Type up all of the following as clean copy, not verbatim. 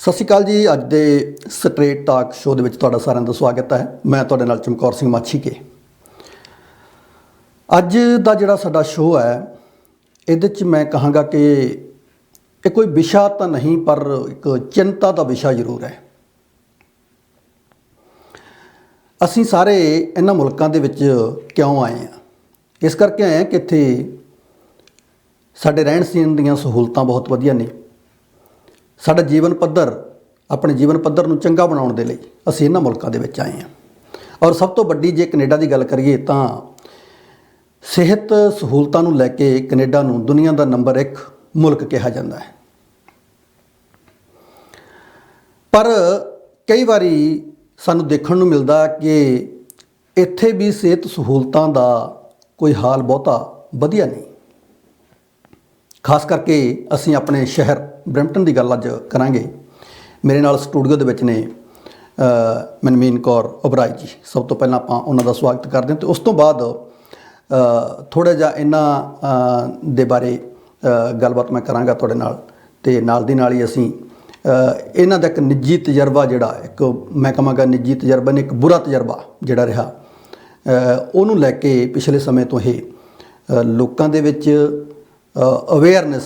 ਸਤਿ ਸ਼੍ਰੀ ਅਕਾਲ ਜੀ। ਅੱਜ ਦੇ ਸਟ੍ਰੇਟ ਟਾਕ ਸ਼ੋਅ ਦੇ ਵਿੱਚ ਤੁਹਾਡਾ ਸਾਰਿਆਂ ਦਾ ਸਵਾਗਤ ਹੈ। ਮੈਂ ਤੁਹਾਡੇ ਨਾਲ ਚਮਕੌਰ ਸਿੰਘ ਮਾਛੀਕੇ। ਅੱਜ ਦਾ ਜਿਹੜਾ ਸਾਡਾ ਸ਼ੋਅ ਹੈ, ਇਹਦੇ 'ਚ ਮੈਂ ਕਹਾਂਗਾ ਕਿ ਇਹ ਕੋਈ ਵਿਸ਼ਾ ਤਾਂ ਨਹੀਂ, ਪਰ ਇੱਕ ਚਿੰਤਾ ਦਾ ਵਿਸ਼ਾ ਜ਼ਰੂਰ ਹੈ। ਅਸੀਂ ਸਾਰੇ ਇਹਨਾਂ ਮੁਲਕਾਂ ਦੇ ਵਿੱਚ ਕਿਉਂ ਆਏ ਹਾਂ? ਇਸ ਕਰਕੇ ਆਏ ਹਾਂ ਕਿ ਇੱਥੇ ਸਾਡੇ ਰਹਿਣ ਸਹਿਣ ਦੀਆਂ ਸਹੂਲਤਾਂ ਬਹੁਤ ਵਧੀਆ ਨੇ। ਸਾਡਾ ਜੀਵਨ ਪੱਧਰ, ਆਪਣੇ ਜੀਵਨ ਪੱਧਰ ਨੂੰ ਚੰਗਾ ਬਣਾਉਣ ਦੇ ਲਈ ਅਸੀਂ ਇਹਨਾਂ ਮੁਲਕਾਂ ਦੇ ਵਿੱਚ ਆਏ ਹਾਂ। ਔਰ ਸਭ ਤੋਂ ਵੱਡੀ ਜੇ ਕੈਨੇਡਾ ਦੀ ਗੱਲ ਕਰੀਏ ਤਾਂ ਸਿਹਤ ਸਹੂਲਤਾਂ ਨੂੰ ਲੈ ਕੇ ਕੈਨੇਡਾ ਨੂੰ ਦੁਨੀਆ ਦਾ ਨੰਬਰ 1 ਮੁਲਕ ਕਿਹਾ ਜਾਂਦਾ ਹੈ। ਪਰ ਕਈ ਵਾਰੀ ਸਾਨੂੰ ਦੇਖਣ ਨੂੰ ਮਿਲਦਾ ਕਿ ਇੱਥੇ ਵੀ ਸਿਹਤ ਸਹੂਲਤਾਂ ਦਾ ਕੋਈ ਹਾਲ ਬਹੁਤਾ ਵਧੀਆ ਨਹੀਂ। ਖਾਸ ਕਰਕੇ ਅਸੀਂ ਆਪਣੇ ਸ਼ਹਿਰ ਬਰੈਂਪਟਨ ਦੀ ਗੱਲ ਅੱਜ ਕਰਾਂਗੇ। ਮੇਰੇ ਨਾਲ ਸਟੂਡੀਓ ਦੇ ਵਿੱਚ ਨੇ ਮਨਮੀਨ ਕੌਰ ਉਬਰਾਏ ਜੀ। ਸਭ ਤੋਂ ਪਹਿਲਾਂ ਆਪਾਂ ਉਹਨਾਂ ਦਾ ਸਵਾਗਤ ਕਰਦੇ ਹਾਂ ਅਤੇ ਉਸ ਤੋਂ ਬਾਅਦ ਥੋੜ੍ਹਾ ਜਿਹਾ ਇਹਨਾਂ ਦੇ ਬਾਰੇ ਗੱਲਬਾਤ ਮੈਂ ਕਰਾਂਗਾ ਤੁਹਾਡੇ ਨਾਲ। ਅਤੇ ਨਾਲ ਦੀ ਨਾਲ ਹੀ ਅਸੀਂ ਇਹਨਾਂ ਦਾ ਇੱਕ ਨਿੱਜੀ ਤਜਰਬਾ, ਜਿਹੜਾ ਇੱਕ ਮੈਂ ਕਹਾਂਗਾ ਨਿੱਜੀ ਤਜਰਬਾ ਨੇ, ਇੱਕ ਬੁਰਾ ਤਜਰਬਾ ਜਿਹੜਾ ਰਿਹਾ, ਉਹਨੂੰ ਲੈ ਕੇ ਪਿਛਲੇ ਸਮੇਂ ਤੋਂ ਇਹ ਲੋਕਾਂ ਦੇ ਵਿੱਚ ਅਵੇਅਰਨੈਸ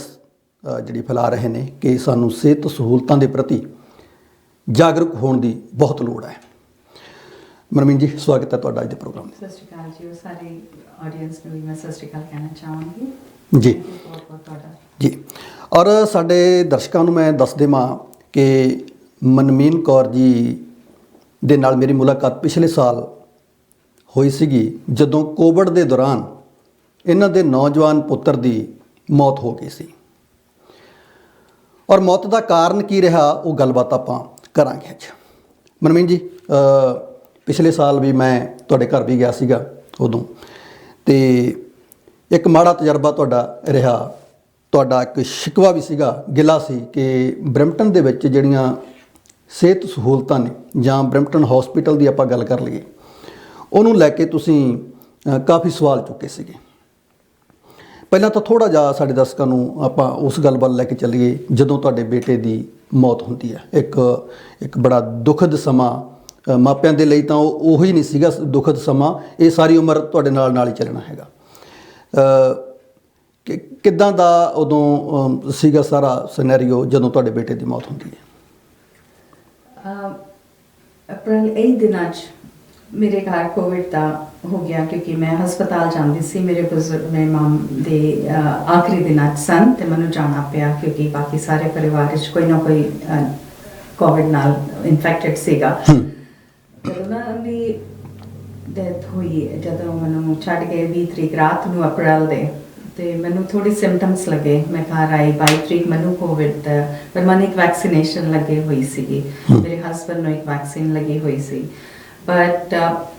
ਜਿਹੜੀ ਫੈਲਾ ਰਹੇ ਨੇ ਕਿ ਸਾਨੂੰ ਸਿਹਤ ਸਹੂਲਤਾਂ ਦੇ ਪ੍ਰਤੀ ਜਾਗਰੂਕ ਹੋਣ ਦੀ ਬਹੁਤ ਲੋੜ ਹੈ। ਮਨਮੀਨ ਜੀ, ਸਵਾਗਤ ਹੈ ਤੁਹਾਡਾ ਅੱਜ ਦੇ ਪ੍ਰੋਗਰਾਮ ਸਤਿ ਸ਼੍ਰੀ ਅਕਾਲ ਜੀ। ਸਾਰੇ ਆਡੀਅנס ਨੂੰ ਵੀ ਮੈਂ ਸਤਿ ਸ਼੍ਰੀ ਅਕਾਲ ਕਹਿਣਾ ਚਾਹਾਂਗੀ ਜੀ। ਬਹੁਤ ਤੁਹਾਡਾ ਜੀ। ਔਰ ਸਾਡੇ ਦਰਸ਼ਕਾਂ ਨੂੰ ਮੈਂ ਦੱਸ ਦੇਵਾਂ ਕਿ ਮਨਮੀਨ ਕੌਰ ਜੀ ਦੇ ਨਾਲ ਮੇਰੀ ਮੁਲਾਕਾਤ ਪਿਛਲੇ ਸਾਲ ਹੋਈ ਸੀਗੀ, ਜਦੋਂ ਕੋਵਿਡ ਦੇ ਦੌਰਾਨ ਇਹਨਾਂ ਦੇ ਨੌਜਵਾਨ ਪੁੱਤਰ ਦੀ ਮੌਤ ਹੋ ਗਈ ਸੀ। ਔਰ ਮੌਤ ਦਾ ਕਾਰਨ ਕੀ ਰਿਹਾ, ਉਹ ਗੱਲਬਾਤ ਆਪਾਂ ਕਰਾਂਗੇ ਅੱਜ। ਮਨਮੀਨ ਜੀ, ਪਿਛਲੇ ਸਾਲ ਵੀ ਮੈਂ ਤੁਹਾਡੇ ਘਰ ਵੀ ਗਿਆ ਸੀਗਾ ਉਦੋਂ, ਅਤੇ ਇੱਕ ਮਾੜਾ ਤਜਰਬਾ ਤੁਹਾਡਾ ਰਿਹਾ। ਤੁਹਾਡਾ ਇੱਕ ਸ਼ਿਕਵਾ ਵੀ ਸੀਗਾ, ਗਿਲਾ ਸੀ ਕਿ ਬਰੈਂਪਟਨ ਦੇ ਵਿੱਚ ਜਿਹੜੀਆਂ ਸਿਹਤ ਸਹੂਲਤਾਂ ਨੇ, ਜਾਂ ਬਰੈਂਪਟਨ ਹੌਸਪੀਟਲ ਦੀ ਆਪਾਂ ਗੱਲ ਕਰ ਲਈਏ, ਉਹਨੂੰ ਲੈ ਕੇ ਤੁਸੀਂ ਕਾਫੀ ਸਵਾਲ ਚੁੱਕੇ ਸੀਗੇ। ਪਹਿਲਾਂ ਤਾਂ ਥੋੜ੍ਹਾ ਜਿਹਾ ਸਾਡੇ ਦਰਸ਼ਕਾਂ ਨੂੰ ਆਪਾਂ ਉਸ ਗੱਲ ਵੱਲ ਲੈ ਕੇ ਚੱਲੀਏ ਜਦੋਂ ਤੁਹਾਡੇ ਬੇਟੇ ਦੀ ਮੌਤ ਹੁੰਦੀ ਹੈ। ਇੱਕ ਬੜਾ ਦੁਖਦ ਸਮਾਂ ਮਾਪਿਆਂ ਦੇ ਲਈ, ਤਾਂ ਉਹ ਹੀ ਨਹੀਂ ਸੀਗਾ ਦੁਖਦ ਸਮਾਂ, ਇਹ ਸਾਰੀ ਉਮਰ ਤੁਹਾਡੇ ਨਾਲ ਹੀ ਚੱਲਣਾ ਹੈਗਾ। ਕਿੱਦਾਂ ਦਾ ਉਦੋਂ ਸੀਗਾ ਸਾਰਾ ਸਿਨੈਰੀਓ ਜਦੋਂ ਤੁਹਾਡੇ ਬੇਟੇ ਦੀ ਮੌਤ ਹੁੰਦੀ ਹੈ? ਅਪ੍ਰੈਲ ਇਹ ਦਿਨਾਂ 'ਚ ਮੇਰੇ ਘਰ ਕੋਵਿਡ ਦਾ ਹੋ ਗਿਆ, ਕਿਉਂਕਿ ਮੈਂ ਹਸਪਤਾਲ ਜਾਂਦੀ ਸੀ। ਮੇਰੇ ਬਜ਼ੁਰਗ, ਮੇਰੇ ਮਾਮ ਦੇ ਆਖਰੀ ਦਿਨਾਂ 'ਚ ਸਨ ਅਤੇ ਮੈਨੂੰ ਜਾਣਾ ਪਿਆ, ਕਿਉਂਕਿ ਬਾਕੀ ਸਾਰੇ ਪਰਿਵਾਰ ਵਿੱਚ ਕੋਈ ਨਾ ਕੋਈ ਕੋਵਿਡ ਨਾਲ ਇਨਫੈਕਟਡ ਸੀਗਾ। ਜਦੋਂ ਉਹਨਾਂ ਦੀ ਡੈਥ ਹੋਈ, ਜਦੋਂ ਮੈਨੂੰ ਛੱਡ ਗਏ 20 ਤਰੀਕ ਰਾਤ ਨੂੰ ਅਪ੍ਰੈਲ ਦੇ, ਅਤੇ ਮੈਨੂੰ ਥੋੜ੍ਹੀ ਸਿੰਪਟਮਸ ਲੱਗੇ। ਮੈਂ ਘਰ ਆਈ 22 ਤਰੀਕ, ਮੈਨੂੰ ਕੋਵਿਡ ਦਾ, ਪਰ ਮੈਨੂੰ ਇੱਕ ਵੈਕਸੀਨੇਸ਼ਨ ਲੱਗੀ ਹੋਈ ਸੀਗੀ। ਮੇਰੇ ਹਸਬੈਂਡ ਨੂੰ ਇੱਕ ਵੈਕਸੀਨ ਲੱਗੀ ਹੋਈ ਸੀ। ਬਟ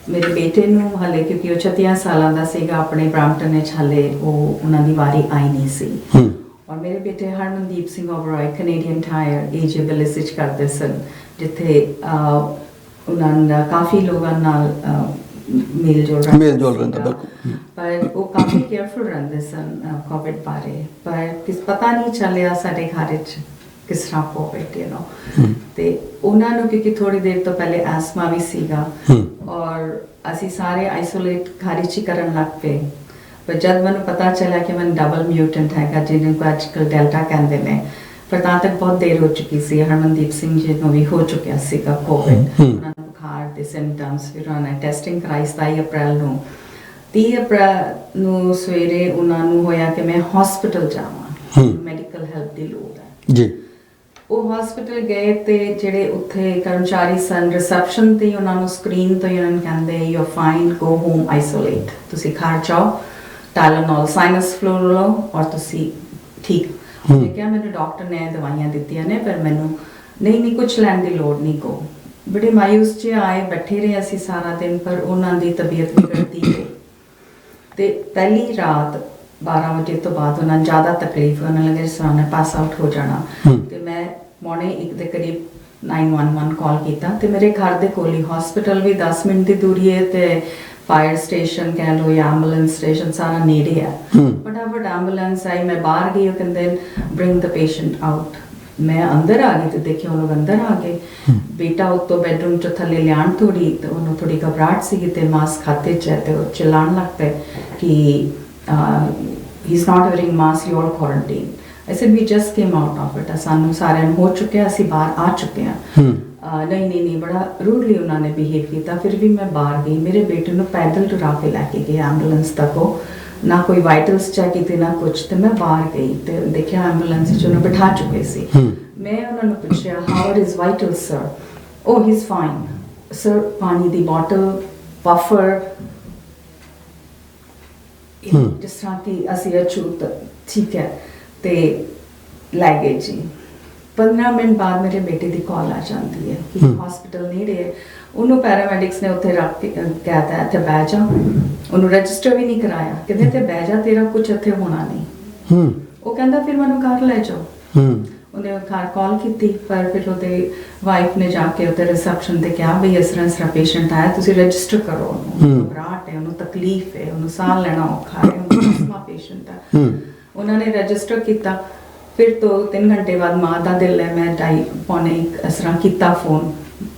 ਮੇਰੇ ਬੇਟੇ ਨੂੰ ਹਾਲੇ, ਕਿਉਂਕਿ ਉਹ 36 ਸਾਲਾਂ ਦਾ ਸੀਗਾ, ਆਪਣੇ ਬ੍ਰੈਂਪਟਨ ਵਿੱਚ ਹਾਲੇ ਉਹਨਾਂ ਦੀ ਵਾਰੀ ਆਈ ਨਹੀਂ ਸੀ। ਔਰ ਮੇਰੇ ਬੇਟੇ ਹਰਮਨਦੀਪ ਸਿੰਘ ਓਬਰਾਏ ਕੈਨੇਡੀਅਨ ਟਾਇਰ ਏਜੀ ਵਿਲੇਜ ਵਿੱਚ ਕਰਦੇ ਸਨ, ਜਿੱਥੇ ਉਹਨਾਂ ਦਾ ਕਾਫੀ ਲੋਕਾਂ ਨਾਲ ਮੇਲ ਜੋਲ ਰਹਿੰਦਾ। ਬਿਲਕੁਲ। ਪਰ ਉਹ ਕਾਫੀ ਕੇਅਰਫੁਲ ਰਹਿੰਦੇ ਸਨ ਕੋਵਿਡ ਬਾਰੇ। ਪਰ ਪਤਾ ਨਹੀਂ ਚੱਲਿਆ ਸਾਡੇ ਘਰ 'ਚ ਕਿਸ ਤਰ੍ਹਾਂ ਕੋਵਿਡ, ਅਤੇ ਉਹਨਾਂ ਨੂੰ, ਕਿਉਂਕਿ ਥੋੜ੍ਹੀ ਦੇਰ ਤੋਂ ਪਹਿਲੇ ਐਸਮਾ ਵੀ ਸੀਗਾ, ਔਰ ਅਸੀਂ ਸਾਰੇ ਆਈਸੋਲੇਟ ਘਰ 'ਚ ਹੀ ਕਰਨ ਲੱਗ ਪਏ। ਪਰ ਜਦ ਮੈਨੂੰ ਪਤਾ ਚੱਲਿਆ ਕਿ ਮੈਨੂੰ ਡਬਲ ਮਿਊਟੈਂਟ ਹੈਗਾ, ਜਿਹਨੂੰ ਕਿ ਅੱਜ ਕੱਲ੍ਹ ਡੈਲਟਾ ਕਹਿੰਦੇ ਨੇ, ਪਰ ਤਾਂ ਤੱਕ ਬਹੁਤ ਦੇਰ ਹੋ ਚੁੱਕੀ ਸੀ। ਹਰਮਨਦੀਪ ਸਿੰਘ ਜੀ ਨੂੰ ਵੀ ਹੋ ਚੁੱਕਿਆ ਸੀਗਾ ਕੋਵਿਡ। ਉਹਨਾਂ ਨੂੰ ਬੁਖਾਰ ਦੇ ਸਿੰਪਟਮਸ, ਫਿਰ ਉਹਨਾਂ ਨੇ ਟੈਸਟਿੰਗ ਕਰਾਈ 27 ਅਪ੍ਰੈਲ ਨੂੰ। 30 ਅਪ੍ਰੈਲ ਨੂੰ ਸਵੇਰੇ ਉਹਨਾਂ ਨੂੰ ਹੋਇਆ ਕਿ ਮੈਂ ਹੌਸਪੀਟਲ ਜਾਵਾਂ, ਮੈਡੀਕਲ ਹੈਲਪ ਦੀ ਲੋੜ ਹੈ ਜੀ। ਉਹ ਹੌਸਪੀਟਲ ਗਏ, ਅਤੇ ਜਿਹੜੇ ਉੱਥੇ ਕਰਮਚਾਰੀ ਸਨ ਰਿਸੈਪਸ਼ਨ 'ਤੇ, ਉਹਨਾਂ ਨੂੰ ਸਕਰੀਨ ਤੋਂ ਹੀ ਉਹਨਾਂ ਨੂੰ ਕਹਿੰਦੇ, you are fine, go home, isolate, ਤੁਸੀਂ ਘਰ ਜਾਓ, ਟਾਇਲਨੋਲ ਸਾਈਨਸ ਫਲੂ ਲਓ ਔਰ ਤੁਸੀਂ ਠੀਕ। ਉਹਨੇ ਕਿਹਾ ਮੈਨੂੰ ਡਾਕਟਰ ਨੇ ਦਵਾਈਆਂ ਦਿੱਤੀਆਂ ਨੇ, ਪਰ ਮੈਨੂੰ ਨਹੀਂ ਕੁਛ ਲੈਣ ਦੀ ਲੋੜ ਨਹੀਂ। ਗੋ। ਬੜੇ ਮਾਯੂਸ 'ਚ ਆਏ, ਬੈਠੇ ਰਹੇ ਅਸੀਂ ਸਾਰਾ ਦਿਨ, ਪਰ ਉਹਨਾਂ ਦੀ ਤਬੀਅਤ ਵਿਗੜਦੀ ਗਈ। ਅਤੇ ਪਹਿਲੀ ਰਾਤ 12 ਵਜੇ ਤੋਂ ਬਾਅਦ ਉਹਨਾਂ ਨੂੰ ਜ਼ਿਆਦਾ ਤਕਲੀਫ, ਉਹਨਾਂ ਲੱਗੇ ਜਿਸ ਤਰ੍ਹਾਂ ਉਹਨੇ ਪਾਸ ਆਊਟ ਹੋ ਜਾਣਾ। ਅਤੇ ਮੈਂ ਮਾਰਨਿੰਗ 1 ਦੇ ਕਰੀਬ 911 ਕਾਲ ਕੀਤਾ, ਅਤੇ ਮੇਰੇ ਘਰ ਦੇ ਕੋਲ ਹੀ ਹੌਸਪੀਟਲ ਵੀ 10 ਮਿੰਟ ਦੀ ਦੂਰੀ ਹੈ, ਅਤੇ ਫਾਇਰ ਸਟੇਸ਼ਨ ਕਹਿ ਲਓ ਜਾਂ ਐਂਬੂਲੈਂਸ ਸਟੇਸ਼ਨ ਸਾਰਾ ਨੇੜੇ ਹੈ। ਫਟਾਫਟ ਐਂਬੂਲੈਂਸ ਆਈ, ਮੈਂ ਬਾਹਰ ਗਈ, ਉਹ ਕਹਿੰਦੇ ਬ੍ਰਿੰਗ ਦ ਪੇਸ਼ੈਂਟ ਆਊਟ। मैं अंदर आ गई तो देखिए वो लोग अंदर आ गए। बेटा उत्तों बेडरूम चो थले लियाण थोड़ी तो उन्होंने थोड़ी घबराहट सी ते मास्क खाते च ते वो चिल्लाण लग पे कि he is not wearing mask, you are quarantine. I said we just came out of it, ਸਾਨੂੰ ਸਾਰਿਆਂ ਨੂੰ ਹੋ ਚੁੱਕਿਆ, ਅਸੀਂ ਬਾਹਰ ਆ ਚੁੱਕੇ ਹਾਂ। नहीं बड़ा रूडली उन्होंने बिहेव किया। फिर भी मैं बाहर गई, मेरे बेटे ਨੂੰ पैदल टुरा के लैके गए एम्बूलेंस तक, वो ना कोई वाइटल्स चेक किए ना कुछ। तो मैं बाहर गई तो देखा एम्बूलेंस उन्होंने बिठा चुके सी। मैं उन्होंने पूछा how are his vitals sir? ओ ही इज़ फाइन सर, पानी दी बॉटल, पफर, जिस तरह की असी अछूत ठीक है तो लै गए जी। 15 मिनट बाद मेरे बेटे की कॉल आ जाती है कि हॉस्पिटल नेड़े है। उन्होंने पैरामैडिक्स ने उत्थे रख के कहता इत्थे बह जा, उन्होंने रजिस्टर भी नहीं कराया, कहते इत्थे बह जा, तेरा कुछ इत्थे होना नहीं। वो कहता फिर मैनू घर ले जाओ। उन्हें घर कॉल की, पर फिर उसके वाइफ ने जाके उत्ते रिसैप्शन ते कहा भी इस तरह पेशेंट आया, तुसी रजिस्टर करो, घबराहट है, उन्होंने तकलीफ है, उन्होंने साह लेना औखा है, अस्थमा पेशेंट है। उन्होंने रजिस्टर किया। फिर तो 3 घंटे बाद माँ का दिल है, मैं 2:45 इस तरह किया फोन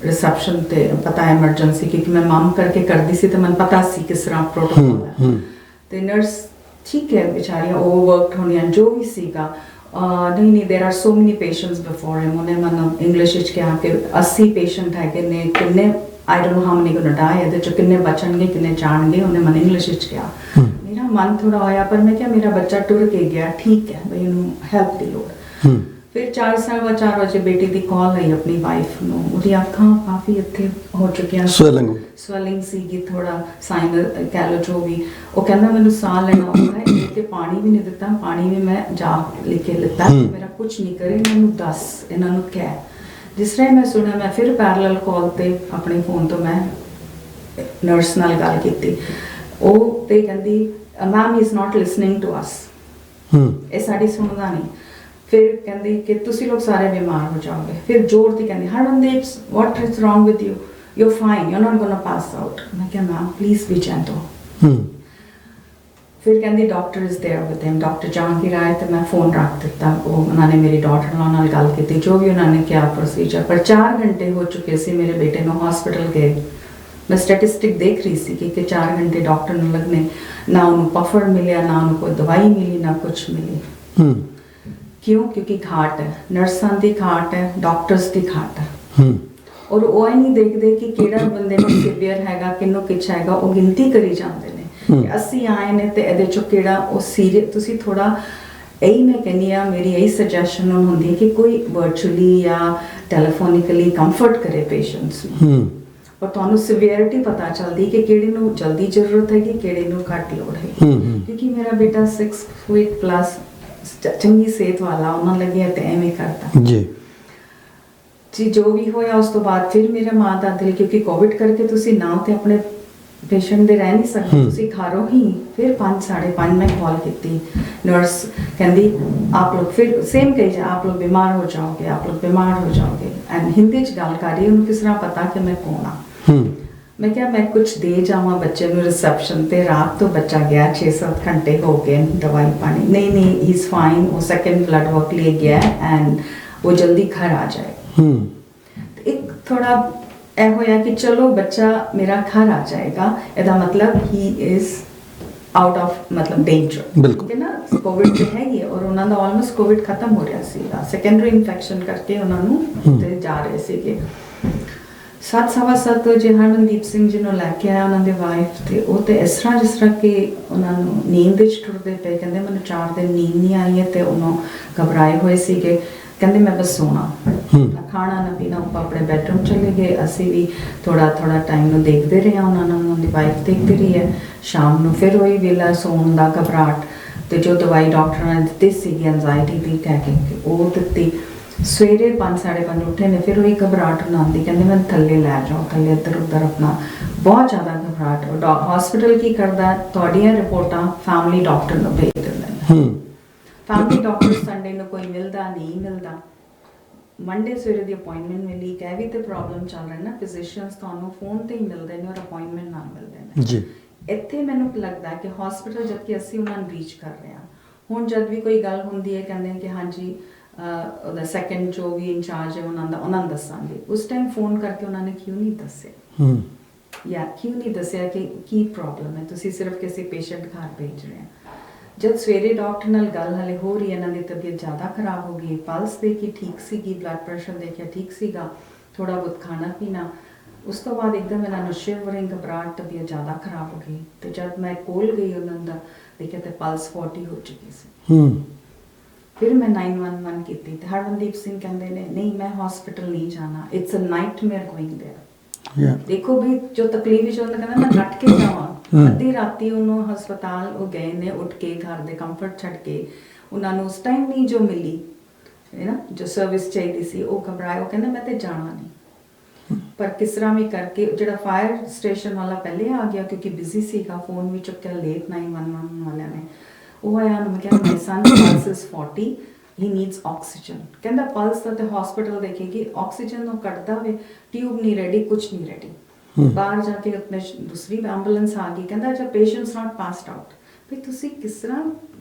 रिसैप्शन ते, पता एमरजेंसी क्योंकि मैं मम करके करती सी तो मैं पता सी किस तरह प्रोटोकॉल है। तो नर्स ठीक है बेचारियां ओवरवर्कड होनियां जो भी सीगा, नहीं there are so many patients before him. उन्हें मन इंग्लिश विच कहा कि 80 पेशेंट है ने, किन्ने I don't know how many gonna die, ਇਹਦੇ ਚੋਂ किन्ने बचणगे किन्ने जाणगे। उन्हें मन इंग्लिश विच कहा। मेरा मन थोड़ा होया, पर मैं क्या मेरा बच्चा टुर के गया, ठीक है भाई उन्होंने हेल्प की लोड़। फिर 4 बजे बेटी की कॉल आई अपनी वाइफ ਨੂੰ, ਉਹਦੀ ਅੱਖਾਂ ਕਾਫੀ ਇੱਥੇ ਹੋ ਚੁੱਕੀਆਂ, ਸਵੈਲਿੰਗ ਸੀਗੀ, ਥੋੜਾ ਸਾਈਨ ਕਹਿ ਲਓ ਜੋ ਵੀ। ਉਹ ਕਹਿੰਦਾ ਮੈਨੂੰ ਸਾਹ ਲੈਣਾ ਔਖਾ ਹੈ, ਕਿ ਪਾਣੀ ਵੀ ਨਹੀਂ ਦਿੱਤਾ, ਪਾਣੀ ਵੀ ਮੈਂ ਜਾ ਲੈ ਕੇ ਲਿੱਤਾ, ਮੇਰਾ ਕੁਝ ਨਹੀਂ ਕਰੇ, ਮੈਨੂੰ ਦੱਸ, ਇਹਨਾਂ ਨੂੰ ਕਹਿ। ਜਿਸ ਤਰ੍ਹਾਂ ਮੈਂ ਸੁਣਿਆ, ਮੈਂ ਫਿਰ ਪੈਰਲਲ ਕਾਲ ਤੇ ਆਪਣੇ ਫੋਨ ਤੋਂ ਮੈਂ ਨਰਸ ਨਾਲ ਗੱਲ ਕੀਤੀ। ਉਹ ਤੇ ਕਹਿੰਦੀ ma'am he is not listening to us, ਇਹ ਸਾਡੀ ਸੁਣਦਾ ਨਹੀਂ। फिर कहती कि तुसी लोग सारे बीमार हो जाओगे। फिर जोर थी कहती Harmandeep what is wrong with you, you are fine, you are not gonna pass out. मैं क्या मैम प्लीज बी जेंटल। फिर कहती doctor is there with him, doctor Jahangir आए तो मैं फोन रख दिता। वो उन्होंने मेरी डॉटर नाल गल की, जो भी उन्होंने किया प्रोसीजर। पर 4 घंटे हो चुके सी मेरे बेटे को हॉस्पिटल गए। मैं स्टैटिस्टिक देख रही थी कि 4 घंटे डॉक्टर ने लगने, ना उन्होंने पफर मिले, ना उन्होंने कोई दवाई मिली, ना कुछ मिली। क्यों? क्योंकि घाट है, नर्सां दी घाट है, डॉक्टर्स दी घाट है। और वो नहीं देखते कि केड़ा बंदे नूं सीवियर हैगा, किन्नू किछ हैगा, वो गिनती करी जांदे ने कि अस्सी आए ने ते इहदे चों केड़ा वो सीरियस। तुसी थोड़ा यही मैं कहनी आ, मेरी यही सजेशन होंदी है कि कोई वर्चुअली या टेलीफोनिकली कंफर्ट करे पेशेंट्स नूं, और तुहानू सीवियरिटी पता चलदी कि केड़े नूं जल्दी जरूरत है कि केड़े नूं घट लोड़ है। क्योंकि मेरा बेटा 6 फीट प्लस चंगी सेहत वाला, उन्होंने लगे तो एवं करता जी। जो भी होया उस तो बाद फिर मेरे माँ का दिल, क्योंकि कोविड करके तुसी ना तो अपने पेशेंट दे रह नहीं सकते, तुसी घरों ही। फिर 5 साढ़े 5 मैं कॉल की, नर्स कहती आप लोग फिर सेम कही जा, आप लोग बीमार हो जाओगे, आप लोग बीमार हो जाओगे। एंड हिंदी च गल कर रही, उन्हें किस तरह पता कि मैं कौन हाँ। मैं क्या मैं कुछ दे जावा बच्चे ਨੂੰ रिसैप्शन ਤੇ, रात तो बच्चा गया 6-7 घंटे हो गए, दवाई पानी नहीं ही इज़ फाइन। वो सेकंड ब्लड वर्क लिए गया एंड वो जल्दी घर आ जाएगा। एक थोड़ा ए होया कि चलो बच्चा मेरा घर आ जाएगा, ਇਹਦਾ मतलब ही इज़ आउट ऑफ मतलब डेंजर, ठीक है ना। कोविड तो है ही, और उन्होंने ऑलमोस्ट कोविड खत्म हो रहा सीगा, सेकेंडरी इन्फेक्शन करके उन्होंने जा रहे सीगे। 7:15 ਵਜੇ ਹਰਮਨਦੀਪ ਸਿੰਘ ਜੀ ਨੂੰ ਲੈ ਕੇ ਆਇਆ ਉਹਨਾਂ ਦੇ ਵਾਈਫ, ਤੇ ਉਹ ਤੇ ਇਸ ਤਰ੍ਹਾਂ ਜਿਸ ਤਰ੍ਹਾਂ ਕਿ ਉਹਨਾਂ ਨੂੰ ਨੀਂਦ ਵਿੱਚ ਟੁਰਦੇ ਪਏ। ਕਹਿੰਦੇ ਮੈਨੂੰ 4 ਦਿਨ ਨੀਂਦ ਨਹੀਂ ਆਈ ਹੈ, ਤੇ ਉਹਨੂੰ ਘਬਰਾਏ ਹੋਏ ਸੀਗੇ। ਕਹਿੰਦੇ ਮੈਂ ਬਸ ਸੋਣਾ, ਨਾ ਖਾਣਾ ਨਾ ਪੀਣਾ। ਉਹ ਆਪਣੇ ਬੈਡਰੂਮ ਚਲੇ ਗਏ, ਅਸੀਂ ਵੀ ਥੋੜਾ ਟਾਈਮ ਨੂੰ ਦੇਖਦੇ ਰਹੇ ਉਹਨਾਂ ਨੂੰ, ਉਹਨਾਂ ਦੀ ਵਾਈਫ ਦੇਖਦੀ ਰਹੀ ਹੈ। ਸ਼ਾਮ ਨੂੰ ਫਿਰ ਉਹੀ ਵੇਲਾ ਸੌਣ ਦਾ, ਘਬਰਾਹਟ, ਤੇ ਜੋ ਦਵਾਈ ਡਾਕਟਰਾਂ ਨੇ ਦਿੱਤੀ ਸੀਗੀ ਐਨਜ਼ਾਈਟੀ ਦੀ ਕਹਿ ਕੇ ਉਹ ਦਿੱਤੀ। ਸਵੇਰੇ 5 ਸਾਢੇ 5 ਉੱਠੇ ਨੇ, ਫਿਰ ਉਹੀ ਘਬਰਾਹਟ ਬਣਾਉਂਦੀ, ਕਹਿੰਦੇ ਮੈਨੂੰ ਥੱਲੇ ਲੈ ਜਾਓ, ਥੱਲੇ ਇੱਧਰ ਉੱਧਰ ਆਪਣਾ ਬਹੁਤ ਜ਼ਿਆਦਾ ਘਬਰਾਹਟ। ਹਸਪੀਟਲ ਕੀ ਕਰਦਾ, ਤੁਹਾਡੀਆਂ ਰਿਪੋਰਟਾਂ ਫੈਮਿਲੀ ਡਾਕਟਰ ਨੂੰ ਭੇਜ ਦਿੰਦੇ ਨੇ। ਫੈਮਿਲੀ ਡਾਕਟਰ ਸੰਡੇ ਨੂੰ ਕੋਈ ਮਿਲਦਾ ਨਹੀਂ ਮਿਲਦਾ। ਮੰਡੇ ਸਵੇਰੇ ਦੀ ਅਪਾਇੰਟਮੈਂਟ ਮਿਲੀ, ਕਹਿ ਵੀ ਤੇ ਪ੍ਰੋਬਲਮ ਚੱਲ ਰਹੀ ਨਾ, ਫਿਜ਼ੀਸ਼ੀਅਨਸ ਤੁਹਾਨੂੰ ਫੋਨ ਤੇ ਹੀ ਮਿਲਦੇ ਨੇ ਔਰ ਅਪਾਇੰਟਮੈਂਟ ਨਾਲ ਮਿਲਦੇ ਨੇ ਜੀ। ਇੱਥੇ ਮੈਨੂੰ ਲੱਗਦਾ ਕਿ ਹਸਪੀਟਲ ਜਦ ਕਿ ਅਸੀਂ ਉਹਨਾਂ ਨੂੰ ਰੀਚ ਕਰ ਰਹੇ ਹਾਂ। ਹੁਣ ਜਦ ਵੀ ਕੋਈ ਗੱਲ ਹੁੰਦੀ ਹੈ ਕਹਿੰਦੇ ਕਿ ਹਾਂਜੀ ਉਹਦਾ ਸੈਕੰਡ ਜੋ ਵੀ ਇੰਚਾਰਜ ਹੈ ਉਹਨਾਂ ਨੂੰ ਦੱਸਾਂਗੇ। ਉਸ ਟਾਈਮ ਫੋਨ ਕਰਕੇ ਉਹਨਾਂ ਨੇ ਕਿਉਂ ਨਹੀਂ ਦੱਸਿਆ ਜਾਂ ਕਿਉਂ ਨਹੀਂ ਦੱਸਿਆ ਕਿ ਕੀ ਪ੍ਰੋਬਲਮ ਹੈ, ਤੁਸੀਂ ਸਿਰਫ ਕਿਸੇ ਪੇਸ਼ੈਂਟ ਘਰ ਭੇਜ ਰਹੇ ਹੋ। ਜਦ ਸਵੇਰੇ ਡਾਕਟਰ ਨਾਲ ਗੱਲ ਹਲੇ ਹੋ ਰਹੀ ਹੈ, ਇਹਨਾਂ ਦੀ ਤਬੀਅਤ ਜ਼ਿਆਦਾ ਖਰਾਬ ਹੋ ਗਈ, ਪਲਸ ਦੇਖੀ ਠੀਕ ਸੀਗੀ, ਬਲੱਡ ਪ੍ਰੈਸ਼ਰ ਦੇਖਿਆ ਠੀਕ ਸੀਗਾ, ਥੋੜਾ ਬਹੁਤ ਖਾਣਾ ਪੀਣਾ, ਉਸ ਤੋਂ ਬਾਅਦ ਇੱਕਦਮ ਇਹਨਾਂ ਨੂੰ ਸ਼ਿਵਰਿੰਗ, ਘਬਰਾਹਟ, ਤਬੀਅਤ ਜ਼ਿਆਦਾ ਖਰਾਬ ਹੋ ਗਈ। ਤੇ ਜਦ ਮੈਂ ਕੋਲ ਗਈ ਉਹਨਾਂ ਦਾ ਦੇਖਿਆ ਤੇ ਪਲਸ 40 ਹੋ ਚੁੱਕੀ ਸੀ। ਫਿਰ ਮੈਂ 911 ਕੀਤੀ ਤੇ ਹਰਮਨਦੀਪ ਸਿੰਘ ਕਹਿੰਦੇ ਨੇ ਨਹੀਂ ਮੈਂ ਹਸਪੀਟਲ ਨਹੀਂ ਜਾਣਾ, ਇਟਸ ਅ ਨਾਈਟਮੇਅਰ ਗੋਇੰਗ देयर। ਦੇਖੋ ਵੀ ਜੋ ਤਕਲੀਫ ਵਿੱਚ ਹੁੰਦਾ ਕਹਿੰਦਾ ਮੈਂ ਨੱਠ ਕੇ ਜਾਵਾਂ। ਅੱਧੀ ਰਾਤੀ ਉਹਨੂੰ ਹਸਪਤਾਲ ਉਹ ਗਏ ਨੇ ਉੱਠ ਕੇ, ਘਰ ਦੇ ਕੰਫਰਟ ਛੱਡ ਕੇ, ਉਹਨਾਂ ਨੂੰ ਉਸ ਟਾਈਮ ਨਹੀਂ ਜੋ ਮਿਲੀ ਹੈ ਨਾ ਜੋ ਸਰਵਿਸ ਚਾਹੀਦੀ ਸੀ, ਉਹ ਘਬਰਾਏ, ਉਹ ਕਹਿੰਦਾ ਮੈਂ ਤੇ ਜਾਣਾ ਨਹੀਂ। ਪਰ ਕਿਸ ਤਰ੍ਹਾਂ ਵੀ ਕਰਕੇ ਜਿਹੜਾ ਫਾਇਰ ਸਟੇਸ਼ਨ ਵਾਲਾ ਪਹਿਲੇ ਆ ਗਿਆ ਕਿਉਂਕਿ ਬਿਜ਼ੀ ਸੀਗਾ, ਫੋਨ ਵੀ ਚੁੱਕਿਆ ਲੇਟ 911 ਵਾਲਿਆਂ ਨੇ। ਉਹ ਆਇਆ ਉਹਨੂੰ ਮੈਂ ਕਿਹਾ my son pulse is 40 he needs oxygen. ਕਹਿੰਦਾ ਪਲਸ ਦਾ ਤੇ ਹਸਪੀਟਲ ਦੇਖੇਗੀ, ਆਕਸੀਜਨ ਨੂੰ ਕੱਢਦਾ ਵੇ, ਟਿਊਬ ਨਹੀਂ ਰੈਡੀ, ਕੁਛ ਨਹੀਂ ਰੈਡੀ। ਬਾਹਰ ਜਾ ਕੇ ਆਪਣੇ ਦੂਸਰੀ ਐਂਬੂਲੈਂਸ ਆ ਗਈ, ਕਹਿੰਦਾ ਅੱਛਾ ਪੇਸ਼ੈਂਟਸ ਨਾਟ ਪਾਸਡ ਆਊਟ। ਵੀ ਤੁਸੀਂ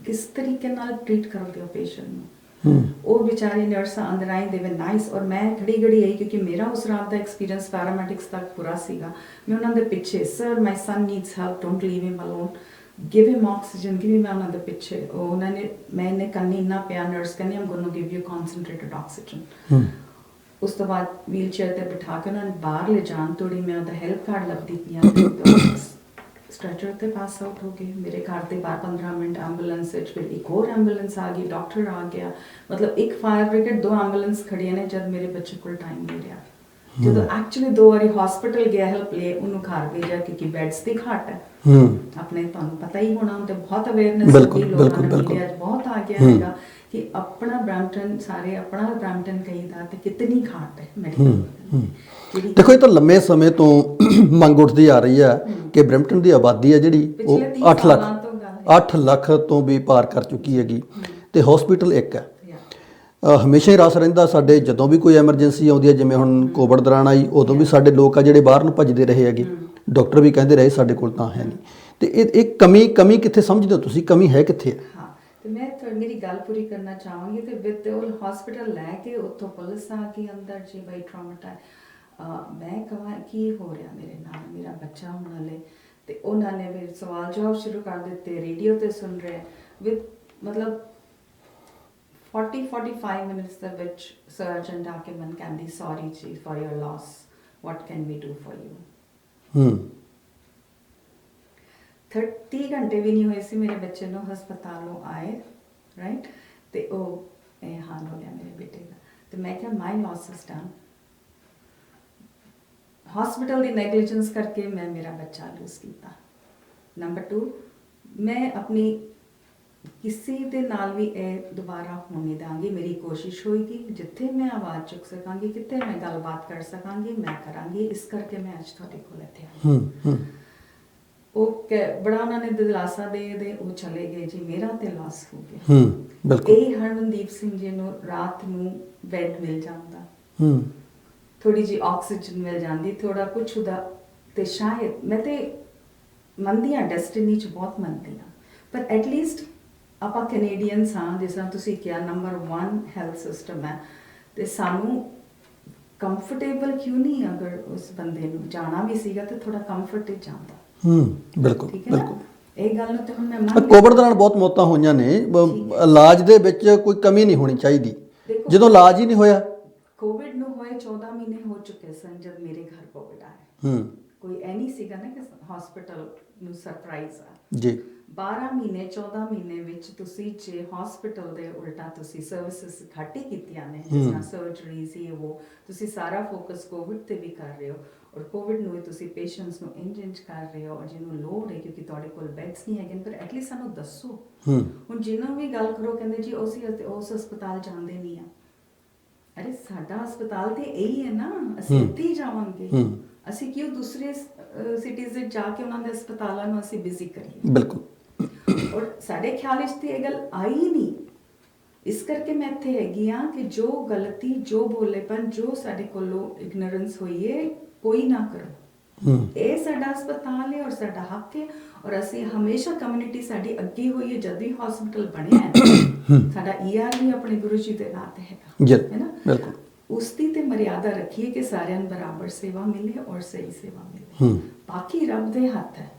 ਕਿਸ ਤਰੀਕੇ ਨਾਲ ਟ੍ਰੀਟ ਕਰਦੇ ਹੋ ਪੇਸ਼ੈਂਟ ਨੂੰ। ਉਹ ਵਿਚਾਰੀ ਨਰਸਾਂ ਅੰਦਰ ਆਈ, ਦੇ ਵੇ ਨਾਈਸ। ਔਰ ਮੈਂ ਘੜੀ ਆਈ ਕਿਉਂਕਿ ਮੇਰਾ ਉਸ ਰਾਤ ਦਾ ਐਕਸਪੀਰੀਅੰਸ ਪੈਰਾਮੈਡਿਕਸ ਤੱਕ ਪੂਰਾ ਸੀਗਾ। ਮੈਂ ਉਹਨਾਂ ਦੇ ਪਿੱਛੇ, sir my son needs help, don't leave him alone, give him oxygen, give him ਉਹਨਾਂ ਦੇ ਪਿੱਛੇ। ਉਹਨਾਂ ਨੇ ਮੈਨੇ ਕੰਨੀ ਇੰਨਾ ਪਿਆ, ਨਰਸ ਕਹਿੰਦੀ I'm going to give you concentrated oxygen। ਉਸ ਤੋਂ ਬਾਅਦ ਵੀਲ ਚੇਅਰ ਤੇ ਬਿਠਾ ਕੇ ਉਹਨਾਂ ਨੇ ਬਾਹਰ ਲੈ ਜਾਣ ਤੋੜੀ, ਮੈਂ ਉਹਦਾ ਹੈਲਪ ਕਾਰਡ ਲੱਭਦੀ ਪਈਆਂ, ਸਟ੍ਰੈਚਰ ਤੇ ਪਾਸ ਆਊਟ ਹੋ ਗਏ। ਮੇਰੇ ਘਰ ਦੇ ਬਾਹਰ 15 ਮਿੰਟ ਐਂਬੂਲੈਂਸ ਵਿੱਚ, ਫਿਰ ਇੱਕ ਹੋਰ ਐਂਬੂਲੈਂਸ ਆ ਗਈ, ਡਾਕਟਰ ਆ ਗਿਆ, ਮਤਲਬ ਇੱਕ ਫਾਇਰ ਬ੍ਰਿਗੇਡ, 2 ਐਂਬੂਲੈਂਸ ਖੜੀਆਂ ਨੇ ਜਦ ਮੇਰੇ ਬੱਚੇ ਕੋਲ ਟਾਈਮ ਨਹੀਂ ਰਿਹਾ। ਜਦੋਂ ਐਕਚੁਅਲੀ 2 ਵਾਰੀ ਹਸਪੀਟਲ ਗਿਆ ਹੈਲਪ ਲਈ, ਉਹਨੂੰ ਘਰ ਭੇਜਿਆ ਕਿਉਂਕਿ ਬੈਡਸ ਦੀ ਘਾਟ ਹੈ। ਆਪਣੇ ਤੁਹਾਨੂੰ ਪਤਾ ਹੀ ਹੋਣਾ, ਤੇ ਬਹੁਤ ਅਵੇਅਰਨੈਸ ਹੋਈ ਲੋਕਾਂ ਨੂੰ, ਮੀਡੀਆ 'ਚ ਬਹੁਤ ਆ ਗਿਆ ਹੈਗਾ ਕਿ ਆਪਣਾ ਬ੍ਰੈਂਪਟਨ, ਸਾਰੇ ਆਪਣਾ ਬ੍ਰੈਂਪਟਨ ਕਹੀਦਾ ਤੇ ਕਿਤਨੀ ਘਾਟ ਹੈ ਮੈਡੀਕਲ। ਦੇਖੋ ਇਹ ਤਾਂ ਲੰਮੇ ਸਮੇਂ ਤੋਂ ਮੰਗ ਉੱਠਦੀ ਆ ਰਹੀ ਹੈ ਕਿ ਬ੍ਰੈਂਪਟਨ ਦੀ ਆਬਾਦੀ ਹੈ ਜਿਹੜੀ ਉਹ 8 ਲੱਖ ਤੋਂ ਵੀ ਪਾਰ ਕਰ ਚੁੱਕੀ ਹੈਗੀ ਤੇ ਹਸਪੀਟਲ ਇੱਕ ਹੈ। ਹਮੇਸ਼ਾ ਹੀ ਰਸ ਰਹਿੰਦਾ ਸਾਡੇ, ਜਦੋਂ ਵੀ ਕੋਈ ਐਮਰਜੈਂਸੀ ਆਉਂਦੀ ਹੈ, ਜਿਵੇਂ ਹੁਣ ਕੋਵਿਡ ਦੌਰਾਨ ਆਈ, ਉਦੋਂ ਵੀ ਸਾਡੇ ਲੋਕ ਆ ਜਿਹੜੇ ਬਾਹਰ ਨੂੰ ਭੱਜਦੇ ਰਹੇ ਹੈਗੇ, ਡਾਕਟਰ ਵੀ ਕਹਿੰਦੇ ਰਹੇ ਸਾਡੇ ਕੋਲ ਤਾਂ ਹੈ ਨਹੀਂ। ਤੇ ਇਹ ਕਮੀ ਕਿੱਥੇ ਸਮਝਦੇ ਹੋ ਤੁਸੀਂ, ਕਮੀ ਹੈ ਕਿੱਥੇ ਹੈ? ਹਾਂ, ਤੇ ਮੈਂ ਮੇਰੀ ਗੱਲ ਪੂਰੀ ਕਰਨਾ ਚਾਹਾਂਗੀ। ਤੇ ਵਿਦ ਉਹ ਹਸਪੀਟਲ ਲੈ ਕੇ ਉੱਥੋਂ ਪੁਲਿਸ ਆ ਗਈ ਅੰਦਰ ਜੀ ਬਈ ਟਰਾਮਾ। ਮੈਂ ਕਹਾਂ ਕੀ ਹੋ ਰਿਹਾ ਮੇਰੇ ਨਾਲ, ਮੇਰਾ ਬੱਚਾ ਹੋਣ ਵਾਲੇ, ਤੇ ਉਹਨਾਂ ਨੇ ਫਿਰ ਸਵਾਲ ਜਵਾਬ ਸ਼ੁਰੂ ਕਰ ਦਿੱਤੇ, ਰੇਡੀਓ ਤੇ ਸੁਣ ਰਹੇ ਵਿਦ ਮਤਲਬ 40-45 ਮਿੰਟਸ ਦੇ ਵਿੱਚ ਸਰਜਨ ਆ ਕੇ ਮੈਨੂੰ ਕਹਿੰਦੀ ਸੌਰੀ ਜੀ for your loss, what can we do for you. 30 ਘੰਟੇ ਵੀ ਨਹੀਂ ਹੋਏ ਸੀ ਮੇਰੇ ਬੱਚੇ ਨੂੰ ਹਸਪਤਾਲੋਂ ਆਏ, ਰਾਈਟ, ਤੇ ਉਹ ਇਹ ਹਾਲ ਹੋ ਗਿਆ ਮੇਰੇ ਬੇਟੇ ਦਾ। ਤੇ ਮੈਂ ਕਿਹਾ ਮਾਈ ਲॉस is done, hospital the negligence ਕਰਕੇ ਮੈਂ ਮੇਰਾ ਬੱਚਾ ਲੂਜ਼ ਕੀਤਾ। ਨੰਬਰ 2, ਮੈਂ ਆਪਣੀ ਕਿਸੇ ਦੇ ਨਾਲ ਵੀ ਇਹ ਦੁਬਾਰਾ ਹੋਣ ਨਹੀਂ ਦਾਂਗੀ। ਮੇਰੀ ਕੋਸ਼ਿਸ਼ ਹੋਏਗੀ ਜਿੱਥੇ ਮੈਂ ਆਵਾਜ਼ ਚੁੱਕ ਸਕਾਂਗੀ, ਕਿਤੇ ਮੈਂ ਗੱਲਬਾਤ ਕਰ ਸਕਾਂਗੀ, ਮੈਂ ਕਰਾਂਗੀ। ਇਸ ਕਰਕੇ ਮੈਂ ਅੱਜ ਤੁਹਾਡੇ ਕੋਲ ਇੱਥੇ ਆਈ। ਉਹ ਬੜਾ ਉਹਨਾਂ ਨੇ ਦਿਲਾਸਾ ਦੇ ਉਹ ਚਲੇ ਗਏ ਜੀ, ਮੇਰਾ ਤੇ ਲਾਸ ਹੋ ਗਿਆ। ਬਿਲਕੁਲ ਇਹ ਹਰਮਨਦੀਪ ਸਿੰਘ ਜੀ ਨੂੰ ਰਾਤ ਨੂੰ ਬੈੱਡ ਮਿਲ ਜਾਂਦਾ, ਥੋੜੀ ਜੀ ਆਕਸੀਜਨ ਮਿਲ ਜਾਂਦੀ, ਥੋੜਾ ਕੁਛ ਉਹਦਾ, ਤੇ ਸ਼ਾਇਦ ਮੈਂ ਤੇ ਮੰਨਦੀ ਹਾਂ ਡੈਸਟੀਨੀ 'ਚ ਬਹੁਤ ਮੰਨਦੀ ਹਾਂ, ਪਰ ਐਟਲੀਸਟ ਆਪਾਂ ਕੈਨੇਡੀਅਨਸ ਹਾਂ, ਜਿਸ ਤਰ੍ਹਾਂ ਤੁਸੀਂ ਕਿਹਾ ਨੰਬਰ 1 ਹੈਲਥ ਸਿਸਟਮ ਹੈ, ਤੇ ਸਾਨੂੰ ਕੰਫਰਟੇਬਲ ਕਿਉਂ ਨਹੀਂ, ਅਗਰ ਉਸ ਬੰਦੇ ਨੂੰ ਜਾਣਾ ਵੀ ਸੀਗਾ ਤੇ ਥੋੜਾ ਕੰਫਰਟ ਹੀ ਜਾਂਦਾ। ਬਿਲਕੁਲ ਬਿਲਕੁਲ ਇਹ ਗੱਲ ਨੂੰ ਤੇ ਹੁਣ ਮੈਂ ਮੰਨ ਕੋਵਿਡ ਦੌਰਾਨ ਬਹੁਤ ਮੌਤਾਂ ਹੋਈਆਂ ਨੇ, ਇਲਾਜ ਦੇ ਵਿੱਚ ਕੋਈ ਕਮੀ ਨਹੀਂ ਹੋਣੀ ਚਾਹੀਦੀ। ਜਦੋਂ ਇਲਾਜ ਹੀ ਨਹੀਂ ਹੋਇਆ, ਕੋਵਿਡ ਨੂੰ ਹੋਏ 14 ਮਹੀਨੇ ਹੋ ਚੁੱਕੇ ਸਨ ਜਦ ਮੇਰੇ ਘਰ ਕੋਵਿਡ ਆਇਆ। ਕੋਈ ਇਹ ਨਹੀਂ ਸੀਗਾ ਨਾ ਕਿ ਹਸਪੀਟਲ ਨੂੰ ਸਰਪ੍ਰਾਈਜ਼ ਆ ਜੀ। 12 ਮਹੀਨੇ 14 ਮਹੀਨੇ ਵਿੱਚ ਤੁਸੀਂ ਜੇ ਹਸਪੀਟਲ ਦੇ ਉਲਟਾ ਤੁਸੀਂ ਸਰਵਿਸਿਜ਼ ਘੱਟ ਹੀ ਕੀਤੀਆਂ ਨੇ, ਜਿਸ ਤਰ੍ਹਾਂ ਸਰਜਰੀਜ਼ ਹੀ ਉਹ ਤੁਸੀਂ ਸਾਰਾ ਫੋਕਸ ਕੋਵਿਡ ਤੇ ਵੀ ਕਰ ਰਹੇ ਹੋ, ਔਰ ਕੋਵਿਡ ਨੂੰ ਤੁਸੀਂ ਪੇਸ਼ੈਂਟਸ ਨੂੰ ਇੰਜ ਕਰ ਰਹੇ ਹੋ, ਔਰ ਜਿਹਨੂੰ ਲੋੜ ਹੈ ਕਿਉਂਕਿ ਤੁਹਾਡੇ ਕੋਲ ਬੈਡਸ ਨਹੀਂ ਹੈਗੇ, ਪਰ ਐਟਲੀਸਟ ਸਾਨੂੰ ਦੱਸੋ। ਹੁਣ ਜਿਹਨੂੰ ਵੀ ਗੱਲ ਕਰੋ ਕਹਿੰਦੇ ਜੀ ਅਸੀਂ ਉਸ ਹਸਪਤਾਲ ਜਾਂਦੇ ਨਹੀਂ ਆ। ਅਰੇ ਸਾਡਾ ਹਸਪਤਾਲ ਤੇ ਇਹੀ ਹੈ ਨਾ, ਅਸੀਂ ਇੱਥੇ ਹੀ ਜਾਵਾਂਗੇ। ਅਸੀਂ ਕਿਉਂ ਦੂਸਰੇ ਸਿਟੀਜ਼ ਵਿੱਚ ਜਾ ਕੇ ਉਹਨਾਂ ਦੇ ਹਸਪਤਾਲਾਂ ਨੂੰ ਅਸੀਂ ਬਿਜ਼ੀ ਕਰੀਏ? ਬਿਲਕੁਲ। ਔਰ ਸਾਡੇ ਖਿਆਲ ਵਿੱਚ ਤੇ ਇਹ ਗੱਲ ਆਈ ਨਹੀਂ। ਇਸ ਕਰਕੇ ਮੈਂ ਇੱਥੇ ਹੈਗੀ ਹਾਂ ਕਿ ਜੋ ਗਲਤੀ, ਜੋ ਬੋਲੇਪਨ, ਜੋ ਸਾਡੇ ਕੋਲੋਂ ਇਗਨੋਰੈਂਸ ਹੋਈ ਹੈ, ਕੋਈ ਨਾ ਕਰੋ। ਇਹ ਸਾਡਾ ਹਸਪਤਾਲ ਹੈ ਔਰ ਸਾਡਾ ਹੱਕ ਹੈ ਔਰ ਅਸੀਂ ਹਮੇਸ਼ਾ ਕਮਿਊਨਿਟੀ ਸਾਡੀ ਅੱਗੇ ਹੋਈ ਹੈ। ਜਦ ਵੀ ਹਸਪੀਟਲ ਬਣਿਆ ਹੈ ਸਾਡਾ ER ਵੀ ਆਪਣੇ ਗੁਰੂ ਜੀ ਦੇ ਨਾਂ ਤੇ ਹੈਗਾ ਹੈ ਨਾ। ਬਿਲਕੁਲ ਉਸ ਦੀ ਤੇ ਮਰਿਆਦਾ ਰੱਖੀਏ ਕਿ ਸਾਰਿਆਂ ਨੂੰ ਬਰਾਬਰ ਸੇਵਾ ਮਿਲੇ ਔਰ ਸਹੀ ਸੇਵਾ ਮਿਲੇ। ਬਾਕੀ ਰੱਬ ਦੇ ਹੱਥ ਹੈ,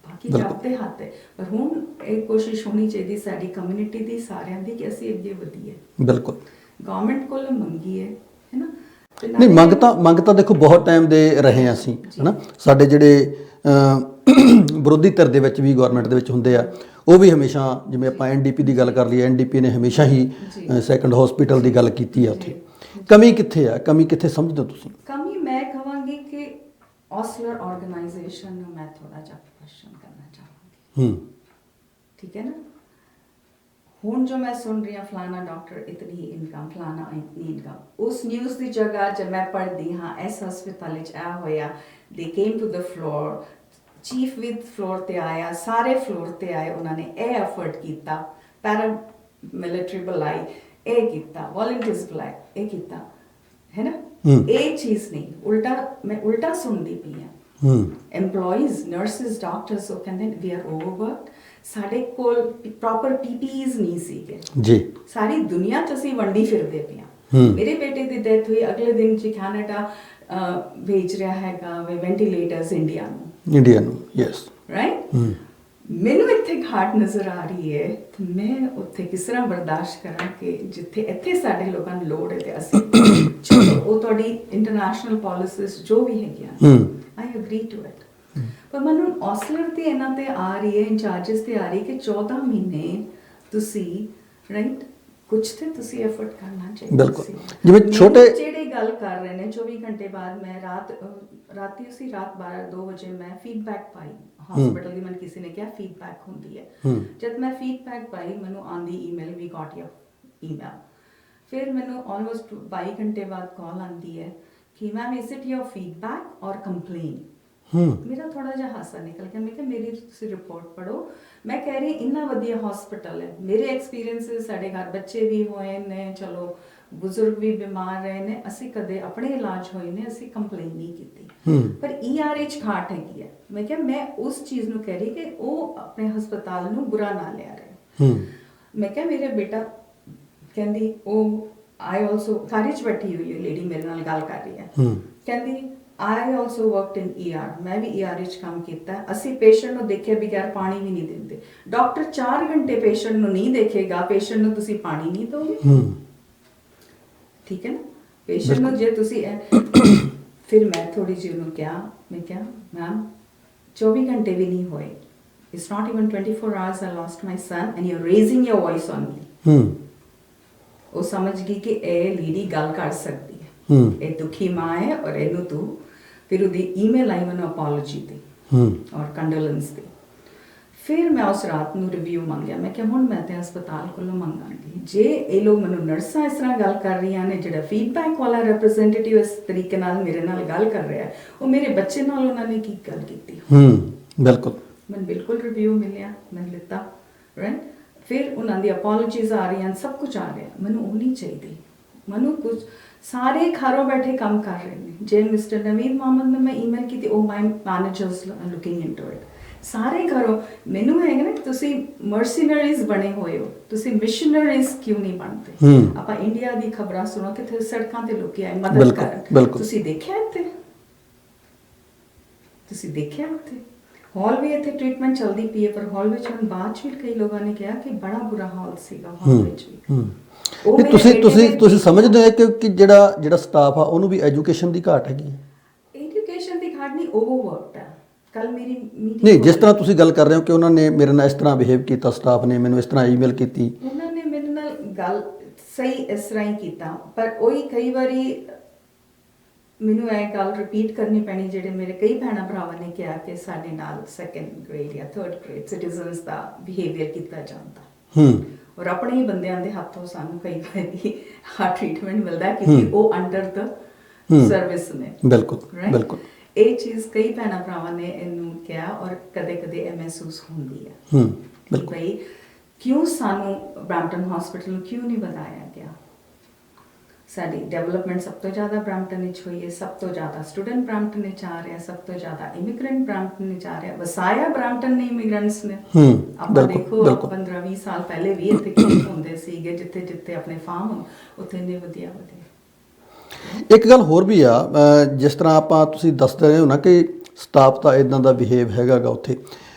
ਬਾਕੀ ਰੱਬ ਦੇ ਹੱਥ ਹੈ। ਪਰ ਹੁਣ ਇਹ ਕੋਸ਼ਿਸ਼ ਹੋਣੀ ਚਾਹੀਦੀ ਸਾਡੀ ਕਮਿਊਨਿਟੀ ਦੀ, ਸਾਰਿਆਂ ਦੀ, ਕਿ ਅਸੀਂ ਅੱਗੇ ਵਧੀਏ। ਬਿਲਕੁਲ ਗਵਰਨਮੈਂਟ ਕੋਲ ਮੰਗੀਏ ਹੈ ਨਾ। ਨਹੀਂ, ਮੰਗ ਤਾਂ ਦੇਖੋ ਬਹੁਤ ਟਾਈਮ ਦੇ ਰਹੇ ਹਾਂ ਅਸੀਂ ਹੈ ਨਾ। ਸਾਡੇ ਜਿਹੜੇ ਵਿਰੋਧੀ ਧਿਰ ਦੇ ਵਿੱਚ ਵੀ ਗਵਰਨਮੈਂਟ ਦੇ ਵਿੱਚ ਹੁੰਦੇ ਆ, ਉਹ ਵੀ ਹਮੇਸ਼ਾ, ਜਿਵੇਂ ਆਪਾਂ NDP ਦੀ ਗੱਲ ਕਰ ਲਈਏ, NDP ਨੇ ਹਮੇਸ਼ਾ ਹੀ ਸੈਕੰਡ ਹਸਪੀਟਲ ਦੀ ਗੱਲ ਕੀਤੀ ਆ। ਉੱਥੇ ਕਮੀ ਕਿੱਥੇ ਆ? ਕਮੀ ਕਿੱਥੇ ਸਮਝਦੇ ਹੋ ਤੁਸੀਂ? ਕਮੀ ਮੈਂ ਕਹਾਂਗੀ ਕਿ ਔਸਲਰ ਆਰਗੇਨਾਈਜੇਸ਼ਨ ਨੂੰ ਮੈਂ ਥੋੜਾ ਜਿਹਾ ਕੁਐਸਚਨ ਕਰਨਾ ਚਾਹਾਂਗੀ। ਠੀਕ ਹੈ ਨਾ। ਹੁਣ ਜੋ ਮੈਂ ਸੁਣ ਰਹੀ ਹਾਂ ਫਲਾਣਾ ਡਾਕਟਰ ਇਤਨੀ ਇਨਕਮ, ਫਲਾਣਾ ਇਤਨੀ ਇਨਕਮ, ਉਸ ਨਿਊਜ਼ ਦੀ ਜਗ੍ਹਾ ਜਦ ਮੈਂ ਪੜ੍ਹਦੀ ਹਾਂ ਇਸ ਹਸਪਤਾਲ ਵਿੱਚ ਇਹ ਹੋਇਆ, they came to the floor, chief with floor ਤੇ ਆਇਆ, ਸਾਰੇ ਫਲੋਰ ਤੇ ਆਏ, ਉਹਨਾਂ ਨੇ ਇਹ ਐਫਰਟ ਕੀਤਾ, ਪੈਰਾ ਮਿਲਟਰੀ ਬੁਲਾਈ, ਇਹ ਕੀਤਾ, ਵੋਲੰਟੀਅਰਸ ਬੁਲਾਏ, ਇਹ ਕੀਤਾ ਹੈ ਨਾ। ਇਹ ਚੀਜ਼ ਨਹੀਂ, ਉਲਟਾ ਮੈਂ ਉਲਟਾ ਸੁਣਦੀ ਪਈ ਹਾਂ। EMPLOYEES, ਨਰਸਿਸ, ਡਾਕਟਰਸ ਉਹ ਕਹਿੰਦੇ ਵੀ ਆਰ ਓਵਰਵਰਕਡ। ਸਾਡੇ ਕੋਲ ਪ੍ਰੋਪਰ PPEs ਨਹੀਂ ਸੀਗੇ ਜੀ। ਸਾਰੀ ਦੁਨੀਆ 'ਚ ਅਸੀਂ ਵੰਡੀ ਫਿਰਦੇ ਪਏ ਹਾਂ। ਮੇਰੇ ਬੇਟੇ ਦੀ ਡੈਥ ਹੋਈ, ਅਗਲੇ ਦਿਨ 'ਚ ਕੈਨੇਡਾ ਭੇਜ ਰਿਹਾ ਹੈਗਾ ਵੈਂਟੀਲੇਟਰਸ ਇੰਡੀਆ ਨੂੰ। Yes right. ਮੈਨੂੰ ਇੱਥੇ ਘਾਟ ਨਜ਼ਰ ਆ ਰਹੀ ਹੈ ਤੇ ਮੈਂ ਉੱਥੇ ਕਿਸ ਤਰ੍ਹਾਂ ਬਰਦਾਸ਼ਤ ਕਰਾਂ ਕਿ ਜਿੱਥੇ ਇੱਥੇ ਸਾਡੇ ਲੋਕਾਂ ਨੂੰ ਲੋੜ ਹੈ ਤੇ ਅਸੀਂ ਚਲੋ ਉਹ ਤੁਹਾਡੀ ਇੰਟਰਨੈਸ਼ਨਲ ਪਾਲਿਸੀਜ਼ ਜੋ ਵੀ ਹੈਗੀਆਂ, ਆਈ ਅਗਰੀ ਟੂ ਇਟ। ਪਰ ਮੈਨੂੰ ਔਸਲਰ ਤੇ ਇਹਨਾਂ ਤੇ ਆ ਰਹੀ ਹੈ, ਇੰਚਾਰਜਸ ਤੇ ਆ ਰਹੀ ਕਿ 14 ਮਹੀਨੇ ਤੁਸੀਂ ਰਾਈਟ ਕੁਛ ਤੇ ਤੁਸੀਂ ਐਫਰਟ ਕਰਨਾ ਚਾਹੀਦਾ। ਬਿਲਕੁਲ, ਜਿਵੇਂ ਛੋਟੇ ਜਿਹੜੇ ਗੱਲ ਕਰ ਰਹੇ ਨੇ 24 ਘੰਟੇ ਬਾਅਦ ਮੈਂ ਰਾਤ 12-2 ਵਜੇ ਮੈਂ ਫੀਡਬੈਕ ਪਾਈ ਹਸਪੀਟਲ ਦੀ। ਮੈਨੂੰ ਕਿਸੇ ਨੇ ਕਿਹਾ ਫੀਡਬੈਕ ਹੁੰਦੀ ਹੈ। ਜਦ ਮੈਂ ਫੀਡਬੈਕ ਪਾਈ ਮੈਨੂੰ ਆਂਦੀ email, we got your email. ਫਿਰ ਮੈਨੂੰ ਆਲਮੋਸਟ 22 ਘੰਟੇ ਬਾਅਦ ਕਾਲ ਆਂਦੀ ਹੈ ਕਿ ma'am is it your feedback ਔਰ ਕੰਪਲੇਨ। ਮੇਰਾ ਥੋੜਾ ਜਿਹਾ ਹਾਸਾ ਨਿਕਲ ਗਿਆ। ਮੈਂ ਕਿਹਾ ਮੇਰੀ ਤੁਸੀਂ ਰਿਪੋਰਟ ਪੜ੍ਹੋ। ਮੈਂ ਕਹਿ ਰਹੀ ਇੰਨਾ ਵਧੀਆ ਹਸਪੀਟਲ ਹੈ, ਮੇਰੇ ਐਕਸਪੀਰੀਅੰਸਿਸ, ਸਾਡੇ ਘਰ ਬੱਚੇ ਵੀ ਹੋਏ ਨੇ, ਚਲੋ ਬਜ਼ੁਰਗ ਵੀ ਬਿਮਾਰ ਰਹੇ ਨੇ, ਅਸੀਂ ਕਦੇ ਆਪਣੇ ਇਲਾਜ ਹੋਏ ਨੇ, ਅਸੀਂ ਕੰਪਲੇਨ ਨਹੀਂ ਕੀਤੀ। ਪਰ ER 'ਚ ਘਾਟ ਹੈਗੀ ਹੈ। ਮੈਂ ਕਿਹਾ ਮੈਂ ਉਸ ਚੀਜ਼ ਨੂੰ ਕਹਿ ਰਹੀ ਕਿ ਉਹ ਆਪਣੇ ਹਸਪਤਾਲ ਨੂੰ ਬੁਰਾ ਨਾ ਲਿਆ ਰਹੇ। ਮੈਂ ਕਿਹਾ ਮੇਰੇ ਬੇਟਾ ਕਹਿੰਦੀ ਉਹ ਆਈ ਆਲਸੋ ਸਾਰੀ 'ਚ ਬੈਠੀ ਹੋਈ ਹੈ ਲੇਡੀ, ਮੇਰੇ ਨਾਲ ਗੱਲ ਕਰ ਰਹੀ ਹੈ, ਕਹਿੰਦੀ I also worked in ER, ਮੈਂ ਵੀ ER ਵਿੱਚ ਕੰਮ ਕੀਤਾ। ਅਸੀਂ ਪੇਸ਼ੈਂਟ ਨੂੰ ਦੇਖੇ ਬਗੈਰ ਪਾਣੀ ਵੀ ਨਹੀਂ ਦਿੰਦੇ। ਡਾਕਟਰ 4 ਘੰਟੇ ਪੇਸ਼ੈਂਟ ਨੂੰ ਨਹੀਂ ਦੇਖੇਗਾ, ਪੇਸ਼ੈਂਟ ਨੂੰ ਤੁਸੀਂ ਪਾਣੀ ਨਹੀਂ ਦੋਗੇ। ਠੀਕ ਹੈ ਨਾ। ਪੇਸ਼ੈਂਟ ਨੂੰ ਜੇ ਤੁਸੀਂ ਫਿਰ ਮੈਂ ਥੋੜੀ ਜਿਹੀ ਉਹਨੂੰ ਕਿਹਾ, ਮੈਂ ਕਿਹਾ ਮੈਮ 24 ਘੰਟੇ ਵੀ ਨਹੀਂ ਹੋਏ, it's not even 24 hours I lost my son and you're raising your voice on me। ਉਹ ਸਮਝ ਗਈ ਕਿ ਇਹ ਲੇਡੀ ਗੱਲ ਕਰ ਸਕਦੀ ਹੈ, ਇਹ ਦੁਖੀ ਮਾਂ ਹੈ ਔਰ ਇਹਨੂੰ ਤੂੰ। ਫਿਰ ਉਹਦੀ ਈਮੇਲ ਆਈ ਮੈਨੂੰ ਅਪੋਲੋਜੀ ਦੀ ਔਰ ਕੰਡੋਲੈਂਸ ਦੀ। ਫਿਰ ਮੈਂ ਉਸ ਰਾਤ ਨੂੰ ਰਿਵਿਊ ਮੰਗਿਆ। ਮੈਂ ਕਿਹਾ ਹੁਣ ਮੈਂ ਤੇ ਹਸਪਤਾਲ ਕੋਲੋਂ ਮੰਗਾਂਗੀ, ਜੇ ਇਹ ਲੋਕ ਮੈਨੂੰ ਨਰਸਾਂ ਇਸ ਤਰ੍ਹਾਂ ਗੱਲ ਕਰ ਰਹੀਆਂ ਨੇ, ਜਿਹੜਾ ਫੀਡਬੈਕ ਵਾਲਾ ਰਿਪਰੈਜ਼ੈਂਟੇਟਿਵ ਇਸ ਤਰੀਕੇ ਨਾਲ ਮੇਰੇ ਨਾਲ ਗੱਲ ਕਰ ਰਿਹਾ, ਉਹ ਮੇਰੇ ਬੱਚੇ ਨਾਲ ਉਹਨਾਂ ਨੇ ਕੀ ਗੱਲ ਕੀਤੀ। ਬਿਲਕੁਲ, ਮੈਨੂੰ ਬਿਲਕੁਲ ਰਿਵਿਊ ਮਿਲਿਆ, ਮੈਂ ਲਿੱਤਾ ਰਾਈਟ। ਫਿਰ ਉਹਨਾਂ ਦੀ ਅਪੋਲੋਜੀਜ਼ ਆ ਰਹੀਆਂ, ਸਭ ਕੁਝ ਆ ਰਿਹਾ। ਮੈਨੂੰ ਉਹ ਨਹੀਂ ਚਾਹੀਦੀ। ਮੈਨੂੰ ਕੁਝ ਸਾਰੇ ਘਰੋਂ ਬੈਠੇ ਕੰਮ ਕਰ ਰਹੇ ਨੇ। ਜੇ ਮਿਸਟਰ ਨਵੀਦ ਮੁਹੰਮਦ ਨੂੰ ਮੈਂ ਈਮੇਲ ਕੀਤੀ, ਉਹ ਮਾਈ ਮੈਨੇਜਰਸ ਲੁਕਿੰਗ ਇਨਟੂ ਇਟ। ਸਾਰੇ ਘਰੋਂ ਮੈਨੂੰ ਹੈਗਾ ਨਾ, ਤੁਸੀਂ ਮਰਸੀਨਰੀਜ਼ ਬਣੇ ਹੋਏ ਹੋ, ਤੁਸੀਂ ਮਿਸ਼ਨਰੀਜ਼ ਕਿਉਂ ਨਹੀਂ ਬਣਦੇ। ਆਪਾਂ ਇੰਡੀਆ ਦੀ ਖਬਰਾਂ ਸੁਣੋ ਕਿੱਥੇ ਸੜਕਾਂ ਤੇ ਲੋਕੀ ਆਏ ਮਦਦ ਕਰਨ। ਤੁਸੀਂ ਦੇਖਿਆ ਇੱਥੇ, ਤੁਸੀਂ ਦੇਖਿਆ ਉੱਥੇ ਹਾਲ ਵੀ ਇੱਥੇ ਟ੍ਰੀਟਮੈਂਟ ਚੱਲਦੀ ਪਈ ਹੈ, ਪਰ ਹਾਲ ਵਿੱਚ ਹੁਣ ਬਾਅਦ ਚ ਵੀ ਕਈ ਲੋਕਾਂ ਨੇ ਕਿਹਾ ਕਿ ਬੜਾ ਬੁਰਾ ਹਾਲ ਸੀਗਾ ਹਾਲ ਵਿੱਚ ਵੀ। ਤੁਸੀਂ ਸਮਝਦੇ ਹੋ ਕਿ ਜਿਹੜਾ ਸਟਾਫ ਆ ਉਹਨੂੰ ਵੀ ਐਜੂਕੇਸ਼ਨ ਦੀ ਘਾਟ ਹੈਗੀ ਹੈ। ਐਜੂਕੇਸ਼ਨ ਦੀ ਘਾਟ ਨਹੀਂ, ਓਵਰਵਰਕਡ ਹੈ। ਕੱਲ ਮੇਰੀ ਮੀਟਿੰਗ ਨਹੀਂ, ਜਿਸ ਤਰ੍ਹਾਂ ਤੁਸੀਂ ਗੱਲ ਕਰ ਰਹੇ ਹੋ ਕਿ ਉਹਨਾਂ ਨੇ ਮੇਰੇ ਨਾਲ ਇਸ ਤਰ੍ਹਾਂ ਬਿਹੇਵ ਕੀਤਾ, ਸਟਾਫ ਨੇ ਮੈਨੂੰ ਇਸ ਤਰ੍ਹਾਂ ਈਮੇਲ ਕੀਤੀ, ਉਹਨਾਂ ਨੇ ਮੇਰੇ ਨਾਲ ਗੱਲ ਸਹੀ ਇਸ ਤਰ੍ਹਾਂ ਹੀ ਕੀਤਾ। ਪਰ ਉਹੀ ਕਈ ਵਾਰੀ ਮੈਨੂੰ ਇਹ ਗੱਲ ਰਿਪੀਟ ਕਰਨੀ ਪੈਣੀ, ਜਿਹੜੇ ਮੇਰੇ ਕਈ ਭੈਣਾਂ ਭਰਾਵਾਂ ਨੇ ਕਿਹਾ ਕਿ ਸਾਡੇ ਨਾਲ ਸੈਕੰਡ ਗ੍ਰੇਡ ਜਾਂ ਥਰਡ ਗ੍ਰੇਡ ਸਿਟੀਜ਼ਨਸ ਦਾ ਬਿਹੇਵੀਅਰ ਕੀਤਾ ਜਾਂਦਾ ਔਰ ਆਪਣੇ ਹੀ ਬੰਦਿਆਂ ਦੇ ਹੱਥੋਂ ਸਾਨੂੰ ਕਈ ਵਾਰੀ ਹਾਂ ਟ੍ਰੀਟਮੈਂਟ ਮਿਲਦਾ ਕਿ ਉਹ ਅੰਡਰ ਦ ਸਰਵਿਸ ਨੇ। ਬਿਲਕੁਲ ਬਿਲਕੁਲ, ਇਹ ਚੀਜ਼ ਕਈ ਭੈਣਾਂ ਭਰਾਵਾਂ ਨੇ ਇਹਨੂੰ ਕਿਹਾ ਔਰ ਕਦੇ ਕਦੇ ਇਹ ਮਹਿਸੂਸ ਹੁੰਦੀ ਹੈ ਕਿ ਭਈ ਕਿਉਂ ਸਾਨੂੰ ਬਰੈਂਪਟਨ ਹਸਪੀਟਲ ਨੂੰ ਕਿਉਂ ਨਹੀਂ ਵਧਾਇਆ ਗਿਆ। ਸਾਡੀ ਡਿਵੈਲਪਮੈਂਟ ਸਭ ਤੋਂ ਜ਼ਿਆਦਾ ਬ੍ਰੈਂਪਟਨ ਵਿੱਚ ਹੋਈ ਹੈ, ਸਭ ਤੋਂ ਜ਼ਿਆਦਾ ਸਟੂਡੈਂਟ ਬ੍ਰੈਂਪਟਨ ਵਿੱਚ ਆ ਰਿਹਾ, ਸਭ ਤੋਂ ਜ਼ਿਆਦਾ ਇਮੀਗ੍ਰੈਂਟ ਬ੍ਰੈਂਪਟਨ ਵਿੱਚ ਆ ਰਿਹਾ, ਵਸਾਇਆ ਬ੍ਰੈਂਪਟਨ ਨੇ ਇਮੀਗ੍ਰੈਂਟਸ ਨੇ। ਆਪਾਂ ਦੇਖੋ 15-20 ਸਾਲ ਪਹਿਲੇ ਵੀ ਇੱਥੇ ਕੀ ਹੁੰਦੇ ਸੀਗੇ, ਜਿੱਥੇ ਜਿੱਥੇ ਆਪਣੇ ਫਾਰਮ ਉੱਥੇ ਇੰਨੇ ਵਧੀਆ ਵਧੀਆ। ਇੱਕ ਗੱਲ ਹੋਰ ਵੀ ਆ, ਜਿਸ ਤਰ੍ਹਾਂ ਆਪਾਂ ਤੁਸੀਂ ਦੱਸਦੇ ਰਹੇ ਹੋ ਨਾ ਕਿ ਸਟਾਫ ਤਾਂ ਇਦਾਂ ਦਾ ਬਿਹੇਵ ਹੈਗਾਗਾ ਉੱਥੇ,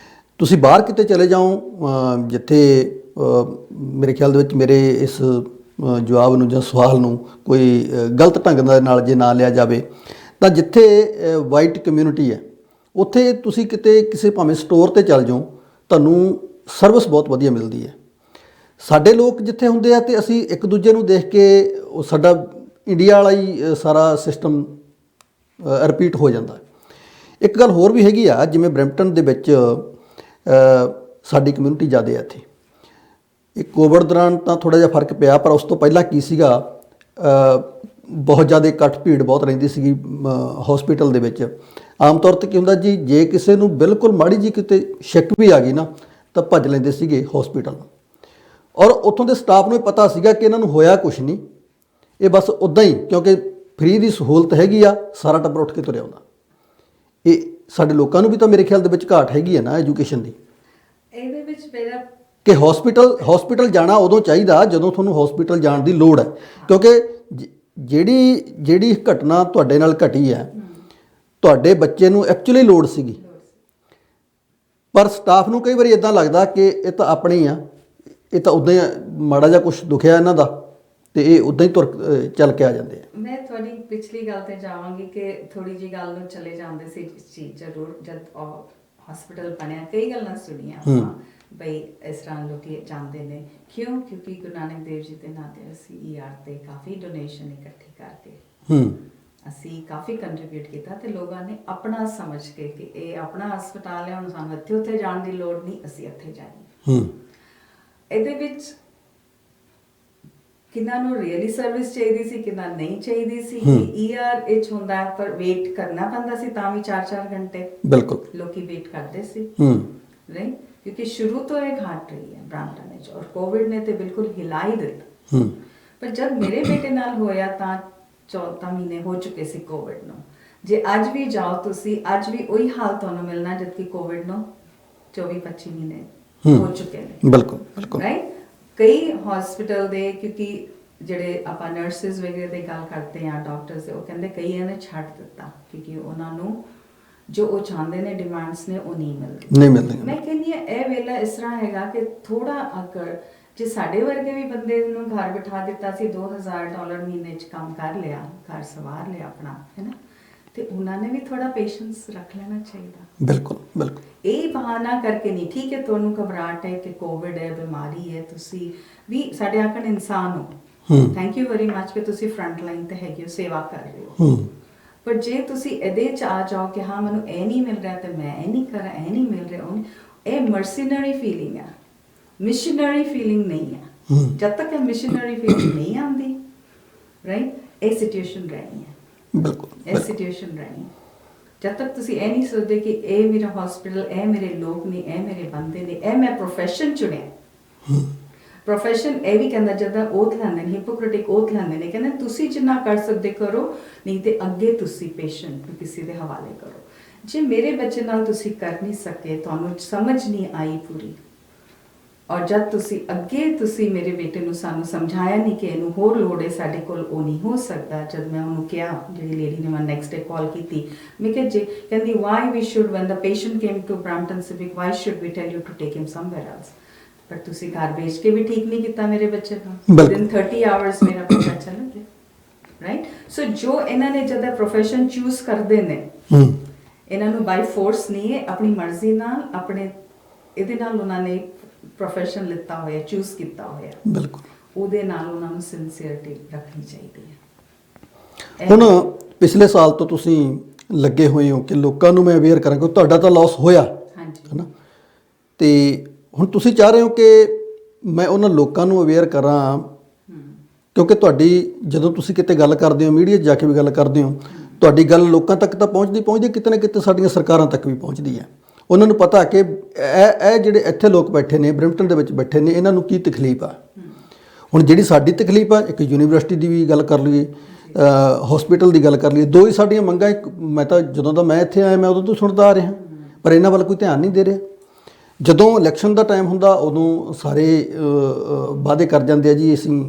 ਤੁਸੀਂ ਬਾਹਰ ਕਿਤੇ ਚਲੇ ਜਾਓ ਜਿੱਥੇ ਮੇਰੇ ਖਿਆਲ ਦੇ ਵਿੱਚ ਮੇਰੇ ਇਸ ਜਵਾਬ ਨੂੰ ਜਾਂ ਸਵਾਲ ਨੂੰ ਕੋਈ ਗਲਤ ਢੰਗ ਦੇ ਨਾਲ ਜੇ ਨਾ ਲਿਆ ਜਾਵੇ, ਤਾਂ ਜਿੱਥੇ ਵਾਈਟ ਕਮਿਊਨਿਟੀ ਹੈ ਉੱਥੇ ਤੁਸੀਂ ਕਿਤੇ ਕਿਸੇ ਭਾਵੇਂ ਸਟੋਰ ਤੇ ਚੱਲ ਜਾਓ, ਤੁਹਾਨੂੰ ਸਰਵਿਸ ਬਹੁਤ ਵਧੀਆ ਮਿਲਦੀ ਹੈ। ਸਾਡੇ ਲੋਕ ਜਿੱਥੇ ਹੁੰਦੇ ਆ ਤੇ ਅਸੀਂ ਇੱਕ ਦੂਜੇ ਨੂੰ ਦੇਖ ਕੇ ਉਹ ਸਾਡਾ ਇੰਡੀਆ ਵਾਲਾ ਹੀ ਸਾਰਾ ਸਿਸਟਮ ਰਿਪੀਟ ਹੋ ਜਾਂਦਾ। ਇੱਕ ਗੱਲ ਹੋਰ ਵੀ ਹੈਗੀ ਆ, ਜਿਵੇਂ ਬਰੈਂਪਟਨ ਦੇ ਵਿੱਚ ਸਾਡੀ ਕਮਿਊਨਿਟੀ ਜ਼ਿਆਦਾ ਹੈ ਇੱਥੇ। ਇਹ ਕੋਵਿਡ ਦੌਰਾਨ ਤਾਂ ਥੋੜ੍ਹਾ ਜਿਹਾ ਫਰਕ ਪਿਆ, ਪਰ ਉਸ ਤੋਂ ਪਹਿਲਾਂ ਕੀ ਸੀਗਾ, ਬਹੁਤ ਜ਼ਿਆਦਾ ਇਕੱਠ ਭੀੜ ਬਹੁਤ ਰਹਿੰਦੀ ਸੀਗੀ ਹੌਸਪੀਟਲ ਦੇ ਵਿੱਚ। ਆਮ ਤੌਰ 'ਤੇ ਕੀ ਹੁੰਦਾ ਜੀ, ਜੇ ਕਿਸੇ ਨੂੰ ਬਿਲਕੁਲ ਮਾੜੀ ਜੀ ਕਿਤੇ ਸ਼ੱਕ ਵੀ ਆ ਗਈ ਨਾ ਤਾਂ ਭੱਜ ਲੈਂਦੇ ਸੀਗੇ ਹੌਸਪੀਟਲ। ਔਰ ਉੱਥੋਂ ਦੇ ਸਟਾਫ ਨੂੰ ਪਤਾ ਸੀਗਾ ਕਿ ਇਹਨਾਂ ਨੂੰ ਹੋਇਆ ਕੁਛ ਨਹੀਂ, ਇਹ ਬਸ ਉੱਦਾਂ ਹੀ, ਕਿਉਂਕਿ ਫ੍ਰੀ ਦੀ ਸਹੂਲਤ ਹੈਗੀ ਆ, ਸਾਰਾ ਟੱਬਰ ਉੱਠ ਕੇ ਤੁਰਿਆ ਆਉਂਦਾ। ਇਹ ਸਾਡੇ ਲੋਕਾਂ ਨੂੰ ਵੀ ਤਾਂ ਮੇਰੇ ਖਿਆਲ ਦੇ ਵਿੱਚ ਘਾਟ ਹੈਗੀ ਹੈ ਨਾ ਐਜੂਕੇਸ਼ਨ ਦੀ। ਇਹਦੇ ਵਿੱਚ ਮੇਰਾ ਕਿ ਹੌਸਪੀਟਲ ਜਾਣਾ ਉਦੋਂ ਚਾਹੀਦਾ ਜਦੋਂ ਤੁਹਾਨੂੰ ਹੌਸਪੀਟਲ ਜਾਣ ਦੀ ਲੋੜ ਹੈ, ਕਿਉਂਕਿ ਜਿਹੜੀ ਘਟਨਾ ਤੁਹਾਡੇ ਨਾਲ ਘਟੀ ਹੈ, ਤੁਹਾਡੇ ਬੱਚੇ ਨੂੰ ਐਕਚੁਅਲੀ ਲੋੜ ਸੀਗੀ, ਪਰ ਸਟਾਫ ਨੂੰ ਕਈ ਵਾਰੀ ਇਦਾਂ ਲੱਗਦਾ ਕਿ ਇਹ ਤਾਂ ਆਪਣੀ ਆ, ਇਹ ਤਾਂ ਉੱਦਾਂ ਹੀ ਮਾੜਾ ਜਿਹਾ ਕੁਛ ਦੁਖਿਆ ਇਹਨਾਂ ਦਾ ਤੇ ਇਹ ਉੱਦਾਂ ਹੀ ਚੱਲ ਕੇ ਆ ਜਾਂਦੇ ਆ। ਮੈਂ ਤੁਹਾਡੀ ਪਿਛਲੀ ਗੱਲ ਤੇ ਜਾਵਾਂਗੀ ਕਿ ਥੋੜੀ ਜੀ ਗੱਲ ਨੂੰ ਚਲੇ ਜਾਂਦੇ ਸੀ ਜੀ, ਜ਼ਰੂਰ ਜਦ ਹਸਪੀਟਲ ਬਣਿਆ ਕਈ ਗੱਲਾਂ ਸੁਣੀਆਂ ਆਪਾਂ ਬਈ ਇਸ ਤਰ੍ਹਾਂ ਲੋਕੀ ਜਾਂਦੇ ਨੇ, ਕਿਉਂਕਿ ਗੁਰੂ ਨਾਨਕ ਦੇਵ ਜੀ ਦੇ ਨਾਂ ਤੇ ਅਸੀਂ ER ਤੇ ਕਾਫੀ ਡੋਨੇਸ਼ਨ ਇਕੱਠੀ ਕਰਕੇ ਅਸੀਂ ਕਾਫੀ ਕੰਟਰੀਬਿਊਟ ਕੀਤਾ ਤੇ ਲੋਕਾਂ ਨੇ ਆਪਣਾ ਸਮਝ ਕੇ ਕਿ ਇਹ ਆਪਣਾ ਹਸਪਤਾਲ ਹੈ, ਹੁਣ ਸਾਨੂੰ ਇੱਥੇ ਉੱਥੇ ਜਾਣ ਦੀ ਲੋੜ ਨਹੀਂ, ਅਸੀਂ ਇੱਥੇ ਜਾਈਏ। ਇਹਦੇ ਵਿੱਚ ਕਿੰਨਾ ਨੂੰ ਰੀਅਲੀ ਸਰਵਿਸ ਚਾਹੀਦੀ ਸੀ, ਕਿੰਨਾ ਨਹੀਂ ਚਾਹੀਦੀ ਸੀ। ER ਵਿੱਚ ਹੁੰਦਾ ਪਰ ਵੇਟ ਕਰਨਾ ਪੈਂਦਾ ਸੀ, ਤਾਂ ਵੀ 4-4 ਘੰਟੇ ਬਿਲਕੁਲ ਲੋਕੀ ਵੇਟ ਕਰਦੇ ਸੀ ਨਹੀਂ, ਕਿਉਂਕਿ ਸ਼ੁਰੂ ਤੋਂ ਇਹ ਘਾਟ ਰਹੀ ਹੈ ਬ੍ਰੈਂਪਟਨ ਵਿੱਚ, ਔਰ ਕੋਵਿਡ ਨੇ ਤੇ ਬਿਲਕੁਲ ਹਿਲਾ ਹੀ ਦਿੱਤਾ। ਪਰ ਜਦ ਮੇਰੇ ਬੇਟੇ ਨਾਲ ਹੋਇਆ ਤਾਂ 14 ਮਹੀਨੇ ਹੋ ਚੁੱਕੇ ਸੀ ਕੋਵਿਡ ਨੂੰ। ਜੇ ਅੱਜ ਵੀ ਜਾਓ ਤੁਸੀਂ, ਅੱਜ ਵੀ ਉਹੀ ਹਾਲ ਤੁਹਾਨੂੰ ਮਿਲਣਾ ਜਦਕਿ ਕੋਵਿਡ ਨੂੰ 24-25 ਮਹੀਨੇ ਹੋ ਚੁੱਕੇ ਨੇ। ਬਿਲਕੁਲ ਰਾਈਟ। ਕਈ ਹਸਪੀਟਲ ਦੇ, ਕਿਉਂਕਿ ਜਿਹੜੇ ਆਪਾਂ ਨਰਸਿਸ ਵਗੈਰੇ ਦੀ ਗੱਲ ਕਰਦੇ ਆ, ਡਾਕਟਰਸ ਦੇ, ਉਹ ਕਹਿੰਦੇ ਕਈਆਂ ਨੇ ਛੱਡ ਦਿੱਤਾ ਕਿਉਂਕਿ ਉਹਨਾਂ ਨੂੰ ਜੋ ਉਹ ਚਾਹੁੰਦੇ ਨੇ, ਡਿਮਾਂਡਸ ਨੇ, ਉਹ ਨਹੀਂ ਮਿਲਦੀ। ਮੈਂ ਕਹਿੰਦੀ ਹਾਂ ਇਹ ਵੇਲਾ ਇਸ ਤਰ੍ਹਾਂ ਹੈਗਾ ਕਿ ਥੋੜਾ ਅਗਰ ਜੇ ਸਾਡੇ ਵਰਗੇ ਵੀ ਬੰਦੇ ਨੂੰ ਘਰ ਬਿਠਾ ਦਿੱਤਾ ਸੀ, $2000 ਮਹੀਨੇ 'ਚ ਕੰਮ ਕਰ ਲਿਆ, ਘਰ ਸਵਾਰ ਲਿਆ ਆਪਣਾ, ਹੈ ਨਾ, ਤੇ ਉਹਨਾਂ ਨੇ ਵੀ ਥੋੜਾ ਪੇਸ਼ੈਂਸ ਰੱਖ ਲੈਣਾ ਚਾਹੀਦਾ। ਬਿਲਕੁਲ ਇਹ ਬਹਾਨਾ ਕਰਕੇ ਨਹੀਂ, ਠੀਕ ਹੈ ਤੁਹਾਨੂੰ ਘਬਰਾਹਟ ਹੈ ਕਿ ਕੋਵਿਡ ਹੈ, ਬਿਮਾਰੀ ਹੈ, ਤੁਸੀਂ ਵੀ ਸਾਡੇ ਆਖਣ ਇਨਸਾਨ ਹੋ, ਥੈਂਕ ਯੂ ਵੈਰੀ ਮੱਚ ਕਿ ਤੁਸੀਂ ਫਰੰਟ ਲਾਈਨ ਤੇ ਹੈਗੇ ਹੋ, ਸੇਵਾ ਕਰ ਰਹੇ ਹੋ। ਪਰ ਜੇ ਤੁਸੀਂ ਇਹਦੇ 'ਚ ਆ ਜਾਓ ਕਿ ਹਾਂ ਮੈਨੂੰ ਇਹ ਨਹੀਂ ਮਿਲ ਰਿਹਾ ਤੇ ਮੈਂ ਇਹ ਨਹੀਂ ਕਰਾਂ, ਇਹ ਨਹੀਂ ਮਿਲ ਰਿਹਾ, ਇਹ ਮਰਸੀਨਰੀ ਫੀਲਿੰਗ ਹੈ, ਮਿਸ਼ਨਰੀ ਫੀਲਿੰਗ ਨਹੀਂ ਹੈ। ਜਦ ਤੱਕ ਇਹ ਮਿਸ਼ਨਰੀ ਫੀਲਿੰਗ ਨਹੀਂ ਆਉਂਦੀ, ਰਾਈਟ, ਇਹ ਸਿਚੁਏਸ਼ਨ ਰਹਿਣੀ ਹੈ। ਇਹ ਸਿਚੁਏਸ਼ਨ ਰਹਿਣੀ ਜਦ ਤੱਕ ਤੁਸੀਂ ਇਹ ਨਹੀਂ ਸੋਚਦੇ ਕਿ ਇਹ ਮੇਰਾ ਹਸਪੀਟਲ, ਇਹ ਮੇਰੇ ਲੋਕ ਨੇ, ਇਹ ਮੇਰੇ ਬੰਦੇ ਨੇ, ਇਹ ਮੈਂ ਪ੍ਰੋਫੈਸ਼ਨ ਚੁਣਿਆ। ਪ੍ਰੋਫੈਸ਼ਨ ਇਹ ਵੀ ਕਹਿੰਦਾ ਜਦੋਂ ਓਥ ਲੈਂਦੇ ਨੇ, ਹਿਪੋਕ੍ਰੇਟਿਕ ਓਥ ਲੈਂਦੇ ਨੇ, ਕਹਿੰਦੇ ਤੁਸੀਂ ਜਿੰਨਾ ਕਰ ਸਕਦੇ ਕਰੋ, ਨਹੀਂ ਤੇ ਅੱਗੇ ਤੁਸੀਂ ਪੇਸ਼ੈਂਟ ਨੂੰ ਕਿਸੇ ਦੇ ਹਵਾਲੇ ਕਰੋ। ਜੇ ਮੇਰੇ ਬੱਚੇ ਨਾਲ ਤੁਸੀਂ ਕਰ ਨਹੀਂ ਸਕੇ, ਤੁਹਾਨੂੰ ਸਮਝ ਨਹੀਂ ਆਈ ਪੂਰੀ, ਔਰ ਜਦ ਤੁਸੀਂ ਅੱਗੇ ਤੁਸੀਂ ਮੇਰੇ ਬੇਟੇ ਨੂੰ ਸਾਨੂੰ ਸਮਝਾਇਆ ਨਹੀਂ ਕਿ ਇਹਨੂੰ ਹੋਰ ਲੋੜ ਹੈ, ਸਾਡੇ ਕੋਲ ਉਹ ਨਹੀਂ ਹੋ ਸਕਦਾ। ਜਦ ਮੈਂ ਉਹਨੂੰ ਕਿਹਾ, ਜਿਹੜੀ ਲੇਡੀ ਨੇ ਮੈਨੂੰ ਨੈਕਸਟ ਡੇ ਕਾਲ ਕੀਤੀ, ਮੈਂ ਕਿਹਾ ਜੇ ਕਹਿੰਦੀ why we should when the patient came to Brampton Civic why should we tell you to take him somewhere else, ਪਰ ਤੁਸੀਂ ਘਰ ਭੇਜ ਕੇ ਵੀ ਠੀਕ ਨਹੀਂ ਕੀਤਾ ਮੇਰੇ ਬੱਚੇ ਦਾ। ਵਿਦਿਨ 30 ਆਵਰਸ ਮੇਰਾ ਬੱਚਾ ਚਲਾ ਗਿਆ, ਰਾਈਟ। ਸੋ ਜੋ ਇਹਨਾਂ ਨੇ ਜਦ ਪ੍ਰੋਫੈਸ਼ਨ ਚੂਜ਼ ਕਰਦੇ ਨੇ, ਇਹਨਾਂ ਨੂੰ ਬਾਈ ਫੋਰਸ ਨਹੀਂ ਹੈ, ਆਪਣੀ ਮਰਜ਼ੀ ਨਾਲ, ਆਪਣੇ ਇਹਦੇ ਨਾਲ ਉਹਨਾਂ ਨੇ ਪ੍ਰੋਫੈਸ਼ਨ ਲਿੱਤਾ ਹੋਇਆ, ਚੂਜ਼ ਕੀਤਾ ਹੋਇਆ, ਬਿਲਕੁਲ ਉਹਦੇ ਨਾਲ ਉਹਨਾਂ ਨੂੰ ਸਿੰਸੀਅਰਿਟੀ ਰੱਖਣੀ ਚਾਹੀਦੀ ਹੈ। ਹੁਣ ਪਿਛਲੇ ਸਾਲ ਤੋਂ ਤੁਸੀਂ ਲੱਗੇ ਹੋਏ ਹੋ ਕਿ ਲੋਕਾਂ ਨੂੰ ਮੈਂ ਅਵੇਅਰ ਕਰਾਂ, ਕਿਉਂਕਿ ਤੁਹਾਡਾ ਤਾਂ ਲਾਸ ਹੋਇਆ, ਹਾਂਜੀ, ਹੈ ਨਾ, ਤੇ ਹੁਣ ਤੁਸੀਂ ਚਾਹ ਰਹੇ ਹੋ ਕਿ ਮੈਂ ਉਹਨਾਂ ਲੋਕਾਂ ਨੂੰ ਅਵੇਅਰ ਕਰਾਂ, ਕਿਉਂਕਿ ਤੁਹਾਡੀ ਜਦੋਂ ਤੁਸੀਂ ਕਿਤੇ ਗੱਲ ਕਰਦੇ ਹੋ, ਮੀਡੀਆ 'ਚ ਜਾ ਕੇ ਵੀ ਗੱਲ ਕਰਦੇ ਹੋ, ਤੁਹਾਡੀ ਗੱਲ ਲੋਕਾਂ ਤੱਕ ਤਾਂ ਪਹੁੰਚਦੀ ਕਿਤੇ ਨਾ ਕਿਤੇ ਸਾਡੀਆਂ ਸਰਕਾਰਾਂ ਤੱਕ ਵੀ ਪਹੁੰਚਦੀ ਹੈ। ਉਹਨਾਂ ਨੂੰ ਪਤਾ ਕਿ ਇਹ ਜਿਹੜੇ ਇੱਥੇ ਲੋਕ ਬੈਠੇ ਨੇ, ਬ੍ਰੈਂਪਟਨ ਦੇ ਵਿੱਚ ਬੈਠੇ ਨੇ, ਇਹਨਾਂ ਨੂੰ ਕੀ ਤਕਲੀਫ ਆ। ਹੁਣ ਜਿਹੜੀ ਸਾਡੀ ਤਕਲੀਫ ਆ, ਇੱਕ ਯੂਨੀਵਰਸਿਟੀ ਦੀ ਵੀ ਗੱਲ ਕਰ ਲਈਏ, ਹਸਪੀਟਲ ਦੀ ਗੱਲ ਕਰ ਲਈਏ, ਦੋ ਹੀ ਸਾਡੀਆਂ ਮੰਗਾਂ। ਇੱਕ ਮੈਂ ਤਾਂ ਜਦੋਂ ਦਾ ਮੈਂ ਇੱਥੇ ਆਇਆ ਮੈਂ ਉਦੋਂ ਤੋਂ ਸੁਣਦਾ ਆ ਰਿਹਾ, ਪਰ ਇਹਨਾਂ ਵੱਲ ਕੋਈ ਧਿਆਨ ਨਹੀਂ ਦੇ ਰਿਹਾ। ਜਦੋਂ ਇਲੈਕਸ਼ਨ ਦਾ ਟਾਈਮ ਹੁੰਦਾ ਉਦੋਂ ਸਾਰੇ ਵਾਅਦੇ ਕਰ ਜਾਂਦੇ ਆ, ਜੀ ਅਸੀਂ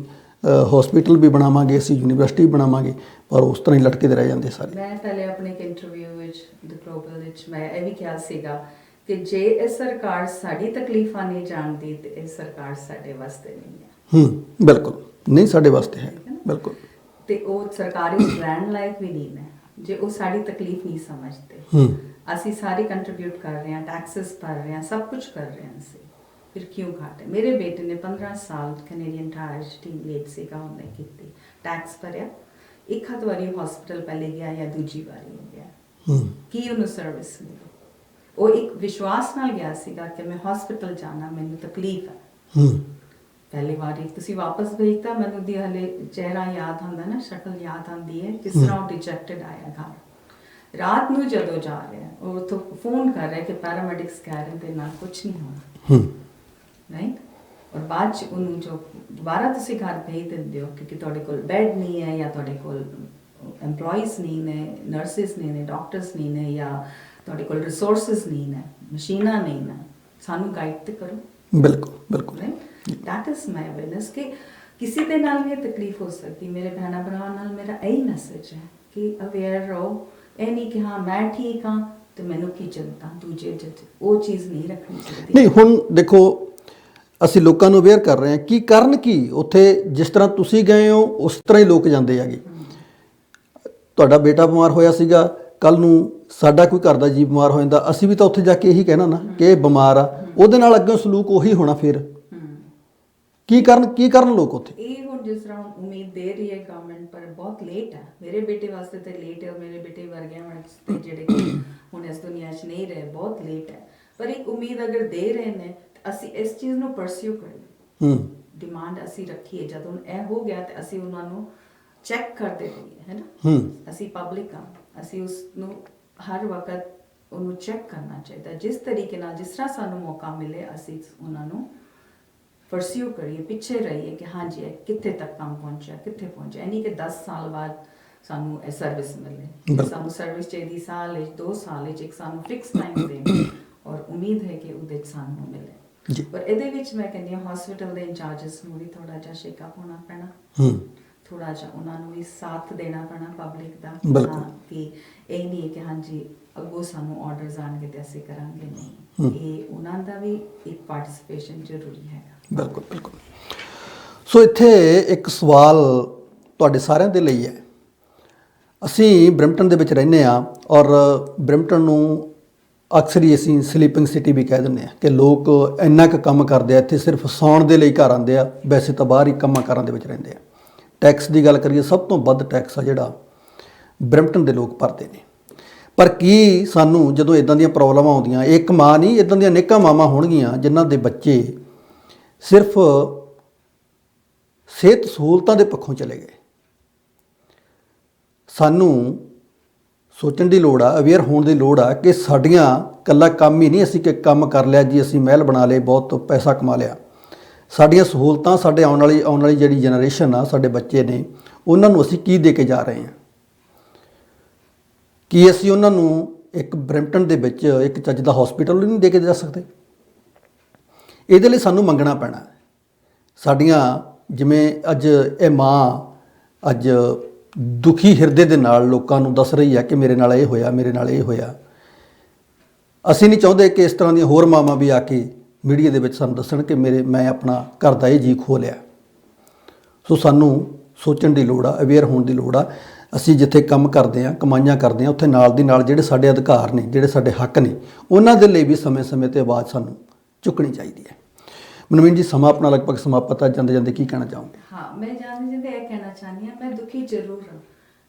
ਹਸਪੀਟਲ ਵੀ ਬਣਾਵਾਂਗੇ, ਅਸੀਂ ਯੂਨੀਵਰਸਿਟੀ ਬਣਾਵਾਂਗੇ, ਪਰ ਉਸ ਤਰ੍ਹਾਂ ਹੀ ਲਟਕੇ ਰਹਿ ਜਾਂਦੇ ਸਾਰੇ। ਮੈਂ ਪਹਿਲੇ ਆਪਣੇ ਇੱਕ ਇੰਟਰਵਿਊ ਵਿੱਚ ਦ ਗਲੋਬਲ ਵਿੱਚ ਮੈਂ ਇਹ ਵੀ ਕਿਹਾ ਸੀਗਾ ਕਿ ਜੇ ਇਹ ਸਰਕਾਰ ਸਾਡੀ ਤਕਲੀਫਾਂ ਨਹੀਂ ਜਾਣਦੀ ਤੇ ਇਹ ਸਰਕਾਰ ਸਾਡੇ ਵਾਸਤੇ ਨਹੀਂ ਹੈ। ਬਿਲਕੁਲ ਨਹੀਂ, ਸਾਡੇ ਵਾਸਤੇ ਹੈ, ਬਿਲਕੁਲ। ਤੇ ਉਹ ਸਰਕਾਰੀ ਬ੍ਰਾਂਡ ਲਾਇਕ ਵੀ ਨਹੀਂ ਹੈ ਜੇ ਉਹ ਸਾਡੀ ਤਕਲੀਫ ਨਹੀਂ ਸਮਝਦੇ। ਅਸੀਂ ਸਾਰੇ ਕੰਟਰੀਬਿਊਟ ਕਰ ਰਹੇ ਹਾਂ, ਟੈਕਸਸ ਭਰ ਰਹੇ ਹਾਂ, ਸਭ ਕੁਝ ਕਰ ਰਹੇ ਹਾਂ ਅਸੀਂ, ਫਿਰ ਕਿਉਂ ਘਾਟ ਹੈ? ਮੇਰੇ ਬੇਟੇ ਨੇ 15 ਸਾਲ ਕੈਨੇਡੀਅਨ ਟਾਇਰ ਟੀਮ ਲੀਡ ਸੀਗਾ, ਉਹਨੇ ਕੀਤੀ, ਟੈਕਸ ਭਰਿਆ, ਇੱਕ ਹੱਥ ਵਾਰੀ ਹਸਪੀਟਲ ਪਹਿਲੇ ਗਿਆ ਜਾਂ ਦੂਜੀ ਵਾਰੀ ਗਿਆ, ਕੀ ਉਹਨੂੰ ਸਰਵਿਸ ਮਿਲੀ? ਉਹ ਇੱਕ ਵਿਸ਼ਵਾਸ ਨਾਲ ਗਿਆ ਸੀਗਾ ਕਿ ਮੈਂ ਹਸਪੀਟਲ ਜਾਣਾ, ਮੈਨੂੰ ਤਕਲੀਫ ਹੈ। ਪਹਿਲੀ ਵਾਰੀ ਤੁਸੀਂ ਵਾਪਸ ਵੇਖਦਾ, ਮੈਨੂੰ ਦੀ ਹਲੇ ਚਿਹਰਾ ਯਾਦ ਆਉਂਦਾ ਨਾ, ਸ਼ਕਲ ਯਾਦ ਆਉਂਦੀ ਹੈ, ਕਿਸ ਤਰ੍ਹਾਂ ਉਹ ਡਿਜੈਕਟਡ ਆਇਆ ਘਰ। ਰਾਤ ਨੂੰ ਜਦੋਂ ਜਾ ਰਿਹਾ, ਉਹ ਉੱਥੋਂ ਫੋਨ ਕਰ ਰਿਹਾ ਕਿ ਪੈਰਾਮੈਡਿਕਸ ਕਹਿ ਰਹੇ ਤੇ ਨਾਲ ਕੁਝ ਨਹੀਂ ਹੋਣਾ, ਰਾਈਟ? ਔਰ ਬਾਅਦ ਚ ਉਹਨੂੰ ਜੋ ਦੁਬਾਰਾ ਤੁਸੀਂ ਘਰ ਭੇਜ ਦਿੰਦੇ ਹੋ ਕਿਉਂਕਿ ਤੁਹਾਡੇ ਕੋਲ ਬੈੱਡ ਨਹੀਂ ਹੈ ਜਾਂ ਤੁਹਾਡੇ ਕੋਲ EMPLOYEES ਨਹੀਂ ਨੇ, ਨਰਸਿਸ ਨਹੀਂ ਨੇ, ਡਾਕਟਰਸ ਨਹੀਂ ਨੇ, ਜਾਂ ਤੁਹਾਡੇ ਕੋਲ ਰਿਸੋਰਸਿਸ ਨਹੀਂ ਨੇ, ਮਸ਼ੀਨਾਂ ਨਹੀਂ ਨੇ, ਸਾਨੂੰ ਗਾਈਡ ਤੇ ਕਰੋ। ਬਿਲਕੁਲ ਬਿਲਕੁਲ, ਦੈਟ ਇਜ਼ ਮਾਈ ਅਵੇਅਰਨੈਸ ਕਿ ਕਿਸੇ ਦੇ ਨਾਲ ਵੀ ਤਕਲੀਫ ਹੋ ਸਕਦੀ। ਮੇਰੇ ਭੈਣਾਂ ਭਰਾਵਾਂ ਨਾਲ ਮੇਰਾ ਇਹੀ ਮੈਸੇਜ ਹੈ ਕਿ ਅਵੇਅਰ ਰਹੋ। ਇਹ ਨਹੀਂ ਕਿ ਹਾਂ ਮੈਂ ਠੀਕ ਹਾਂ ਤੇ ਮੈਨੂੰ ਕੀ ਚਿੰਤਾ, ਦੂਜੇ ਉਹ ਚੀਜ਼ ਨਹੀਂ ਰੱਖਣੀ ਚਾਹੀਦੀ। ਨਹੀਂ, ਹੁਣ ਦੇਖੋ ਅਸੀਂ ਲੋਕਾਂ ਨੂੰ ਅਵੇਅਰ ਕਰ ਰਹੇ ਹਾਂ, ਕੀ ਕਰਨ? ਕੀ ਉੱਥੇ ਜਿਸ ਤਰ੍ਹਾਂ ਤੁਸੀਂ ਗਏ ਹੋ ਉਸ ਤਰ੍ਹਾਂ ਹੀ ਲੋਕ ਜਾਂਦੇ ਹੈਗੇ। ਤੁਹਾਡਾ ਬੇਟਾ ਬਿਮਾਰ ਹੋਇਆ ਸੀਗਾ, ਕੱਲ ਨੂੰ ਸਾਡਾ ਕੋਈ ਘਰ ਦਾ ਜੀ ਬਿਮਾਰ ਹੋ ਜਾਂਦਾ, ਅਸੀਂ ਵੀ ਤਾਂ ਉੱਥੇ ਜਾ ਕੇ ਇਹੀ ਕਹਿਣਾ ਨਾ ਕਿ ਇਹ ਬਿਮਾਰ ਆ, ਉਹਦੇ ਨਾਲ ਅੱਗੇ ਸਲੂਕ ਉਹੀ ਹੋਣਾ। ਫਿਰ ਕੀ ਕਰਨ ਲੋਕ ਉੱਥੇ? ਇਹ ਹੁਣ ਜਿਸ ਤਰ੍ਹਾਂ ਉਮੀਦ ਦੇ ਰਹੀ ਹੈ ਗਵਰਨਮੈਂਟ, ਪਰ ਬਹੁਤ ਲੇਟ ਹੈ। ਮੇਰੇ ਬੇਟੇ ਵਾਸਤੇ ਤੇ ਲੇਟ ਹੈ, ਮੇਰੇ ਬੇਟੇ ਵਰਗਿਆਂ ਵਾਸਤੇ ਜਿਹੜੇ ਹੁਣ ਇਸ ਦੁਨੀਆ 'ਚ ਨਹੀਂ ਰਹੇ, ਬਹੁਤ ਲੇਟ ਹੈ। ਪਰ ਇੱਕ ਉਮੀਦ ਅਗਰ ਦੇ ਰਹੇ ਨੇ ਤਾਂ ਅਸੀਂ ਇਸ ਚੀਜ਼ ਨੂੰ ਪਰਸਿਊ ਕਰੀਏ, ਡਿਮਾਂਡ ਅਸੀਂ ਰੱਖੀਏ। ਜਦੋਂ ਇਹ ਹੋ ਗਿਆ ਤੇ ਅਸੀਂ ਉਹਨਾਂ ਨੂੰ ਚੈੱਕ ਕਰਦੇ ਰਹੀਏ, ਹੈ ਨਾ? ਅਸੀਂ ਪਬਲਿਕ ਹਾਂ, ਅਸੀਂ ਉਸ ਨੂੰ ਹਰ ਵਕਤ ਉਹਨੂੰ ਚੈੱਕ ਕਰਨਾ ਚਾਹੀਦਾ। ਜਿਸ ਤਰੀਕੇ ਨਾਲ ਜਿਸ ਤਰ੍ਹਾਂ ਸਾਨੂੰ ਮੌਕਾ ਮਿਲੇ ਅਸੀਂ ਉਹਨਾਂ ਨੂੰ ਪਰਸਿਊ ਕਰੀਏ, ਪਿੱਛੇ ਰਹੀਏ ਕਿ ਹਾਂਜੀ ਇਹ ਕਿੱਥੇ ਤੱਕ ਕੰਮ ਪਹੁੰਚਿਆ, ਕਿੱਥੇ ਪਹੁੰਚਿਆ। ਇਹ ਨਹੀਂ ਕਿ 10 ਸਾਲ ਬਾਅਦ ਸਾਨੂੰ ਇਹ ਸਰਵਿਸ ਮਿਲੇ। ਸਾਨੂੰ ਸਰਵਿਸ ਚਾਹੀਦੀ ਸਾਲ ਵਿੱਚ, 2 ਸਾਲ ਵਿੱਚ, ਇੱਕ ਸਾਨੂੰ ਫਿਕਸ ਟਾਈਮ ਦੇਣ ਔਰ ਉਮੀਦ ਹੈ ਕਿ ਉਹਦੇ 'ਚ ਸਾਨੂੰ ਮਿਲੇ। ਪਰ ਇਹਦੇ ਵਿੱਚ ਮੈਂ ਕਹਿੰਦੀ ਹਾਂ ਹਸਪੀਟਲ ਦੇ ਇੰਚਾਰਜਸ ਨੂੰ ਵੀ ਥੋੜਾ ਜਿਹਾ ਸ਼ੇਕਅਪ ਹੋਣਾ ਪੈਣਾ, ਥੋੜਾ ਜਿਹਾ ਉਹਨਾਂ ਨੂੰ ਵੀ ਸਾਥ ਦੇਣਾ ਪੈਣਾ ਪਬਲਿਕ ਦਾ, ਕਿ ਇਹ ਨਹੀਂ ਕਿ ਹਾਂਜੀ ਅੱਗੋਂ ਸਾਨੂੰ ਆਰਡਰਸ ਆਣਗੇ ਤੇ ਅਸੀਂ ਕਰਾਂਗੇ, ਨਹੀਂ। ਇਹ ਉਹਨਾਂ ਦਾ ਵੀ ਇੱਕ ਪਾਰਟਿਸਿਪੇਸ਼ਨ ਜ਼ਰੂਰੀ ਹੈਗਾ। ਬਿਲਕੁਲ ਬਿਲਕੁਲ। ਸੋ ਇੱਥੇ ਇੱਕ ਸਵਾਲ ਤੁਹਾਡੇ ਸਾਰਿਆਂ ਦੇ ਲਈ ਹੈ। ਅਸੀਂ ਬਰੈਂਪਟਨ ਦੇ ਵਿੱਚ ਰਹਿੰਦੇ ਹਾਂ ਔਰ ਬਰੈਂਪਟਨ ਨੂੰ ਅਕਸਰ ਹੀ ਅਸੀਂ ਸਲੀਪਿੰਗ ਸਿਟੀ ਵੀ ਕਹਿ ਦਿੰਦੇ ਹਾਂ ਕਿ ਲੋਕ ਇੰਨਾ ਕੁ ਕੰਮ ਕਰਦੇ ਆ, ਇੱਥੇ ਸਿਰਫ ਸੌਣ ਦੇ ਲਈ ਘਰ ਆਉਂਦੇ ਆ, ਵੈਸੇ ਤਾਂ ਬਾਹਰ ਹੀ ਕੰਮਾਂ ਕਾਰਾਂ ਦੇ ਵਿੱਚ ਰਹਿੰਦੇ ਆ। ਟੈਕਸ ਦੀ ਗੱਲ ਕਰੀਏ, ਸਭ ਤੋਂ ਵੱਧ ਟੈਕਸ ਆ ਜਿਹੜਾ ਬਰੈਂਪਟਨ ਦੇ ਲੋਕ ਭਰਦੇ ਨੇ। ਪਰ ਕੀ ਸਾਨੂੰ ਜਦੋਂ ਇਦਾਂ ਦੀਆਂ ਪ੍ਰੋਬਲਮਾਂ ਆਉਂਦੀਆਂ, ਇੱਕ ਮਾਂ ਨਹੀਂ, ਇਦਾਂ ਦੀਆਂ ਅਨੇਕਾਂ ਮਾਵਾਂ ਹੋਣਗੀਆਂ ਜਿਨ੍ਹਾਂ ਦੇ ਬੱਚੇ ਸਿਰਫ ਸਿਹਤ ਸਹੂਲਤਾਂ ਦੇ ਪੱਖੋਂ ਚਲੇ ਗਏ। ਸਾਨੂੰ ਸੋਚਣ ਦੀ ਲੋੜ ਆ, ਅਵੇਅਰ ਹੋਣ ਦੀ ਲੋੜ ਆ ਕਿ ਸਾਡੀਆਂ ਇਕੱਲਾ ਕੰਮ ਹੀ ਨਹੀਂ ਅਸੀਂ ਕਿ ਕੰਮ ਕਰ ਲਿਆ ਜੀ, ਅਸੀਂ ਮਹਿਲ ਬਣਾ ਲਏ, ਬਹੁਤ ਪੈਸਾ ਕਮਾ ਲਿਆ। ਸਾਡੀਆਂ ਸਹੂਲਤਾਂ ਸਾਡੇ ਆਉਣ ਵਾਲੀ ਜਿਹੜੀ ਜਨਰੇਸ਼ਨ ਆ, ਸਾਡੇ ਬੱਚੇ ਨੇ, ਉਹਨਾਂ ਨੂੰ ਅਸੀਂ ਕੀ ਦੇ ਕੇ ਜਾ ਰਹੇ ਹਾਂ? ਕੀ ਅਸੀਂ ਉਹਨਾਂ ਨੂੰ ਇੱਕ ਬਰੈਂਪਟਨ ਦੇ ਵਿੱਚ ਇੱਕ ਚੱਜ ਦਾ ਹਸਪੀਟਲ ਨਹੀਂ ਦੇ ਕੇ ਜਾ ਸਕਦੇ? ਇਹਦੇ ਲਈ ਸਾਨੂੰ ਮੰਗਣਾ ਪੈਣਾ। ਸਾਡੀਆਂ ਜਿਵੇਂ ਅੱਜ ਇਹ ਮਾਂ ਅੱਜ ਦੁਖੀ ਹਿਰਦੇ ਦੇ ਨਾਲ ਲੋਕਾਂ ਨੂੰ ਦੱਸ ਰਹੀ ਹੈ ਕਿ ਮੇਰੇ ਨਾਲ ਇਹ ਹੋਇਆ, ਮੇਰੇ ਨਾਲ ਇਹ ਹੋਇਆ। ਅਸੀਂ ਨਹੀਂ ਚਾਹੁੰਦੇ ਕਿ ਇਸ ਤਰ੍ਹਾਂ ਦੀਆਂ ਹੋਰ ਮਾਵਾਂ ਵੀ ਆ ਕੇ ਮੀਡੀਆ ਦੇ ਵਿੱਚ ਸਾਨੂੰ ਦੱਸਣ ਕਿ ਮੈਂ ਆਪਣਾ ਘਰ ਦਾ ਇਹ ਜੀ ਖੋ ਲਿਆ। ਸੋ ਸਾਨੂੰ ਸੋਚਣ ਦੀ ਲੋੜ ਆ, ਅਵੇਅਰ ਹੋਣ ਦੀ ਲੋੜ ਆ। ਅਸੀਂ ਜਿੱਥੇ ਕੰਮ ਕਰਦੇ ਹਾਂ, ਕਮਾਈਆਂ ਕਰਦੇ ਹਾਂ, ਉੱਥੇ ਨਾਲ ਦੀ ਨਾਲ ਜਿਹੜੇ ਸਾਡੇ ਅਧਿਕਾਰ ਨੇ, ਜਿਹੜੇ ਸਾਡੇ ਹੱਕ ਨੇ, ਉਹਨਾਂ ਦੇ ਲਈ ਵੀ ਸਮੇਂ-ਸਮੇਂ 'ਤੇ ਆਵਾਜ਼ ਸਾਨੂੰ ਚੁੱਕਣੀ ਚਾਹੀਦੀ ਹੈ। ਮਨਮੀਨ ਜੀ, ਸਮਾਂ ਆਪਣਾ ਲਗਭਗ ਸਮਾਪਤ ਆ, ਜਾਂਦੇ ਜਾਂਦੇ ਕੀ ਕਹਿਣਾ ਚਾਹੋਗੇ? ਹਾਂ, ਮੈਂ ਜਾਂਦੇ ਇਹ ਕਹਿਣਾ ਚਾਹੁੰਦੀ ਹਾਂ, ਮੈਂ ਦੁਖੀ ਜ਼ਰੂਰ ਹਾਂ,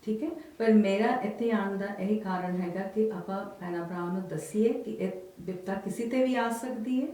ਠੀਕ ਹੈ, ਪਰ ਮੇਰਾ ਇੱਥੇ ਆਉਣ ਦਾ ਇਹੀ ਕਾਰਨ ਹੈਗਾ ਕਿ ਆਪਾਂ ਭੈਣਾਂ ਭਰਾਵਾਂ ਨੂੰ ਦੱਸੀਏ ਕਿ ਇਹ ਵਿਪਤਾ ਕਿਸੇ ਤੇ ਵੀ ਆ ਸਕਦੀ ਹੈ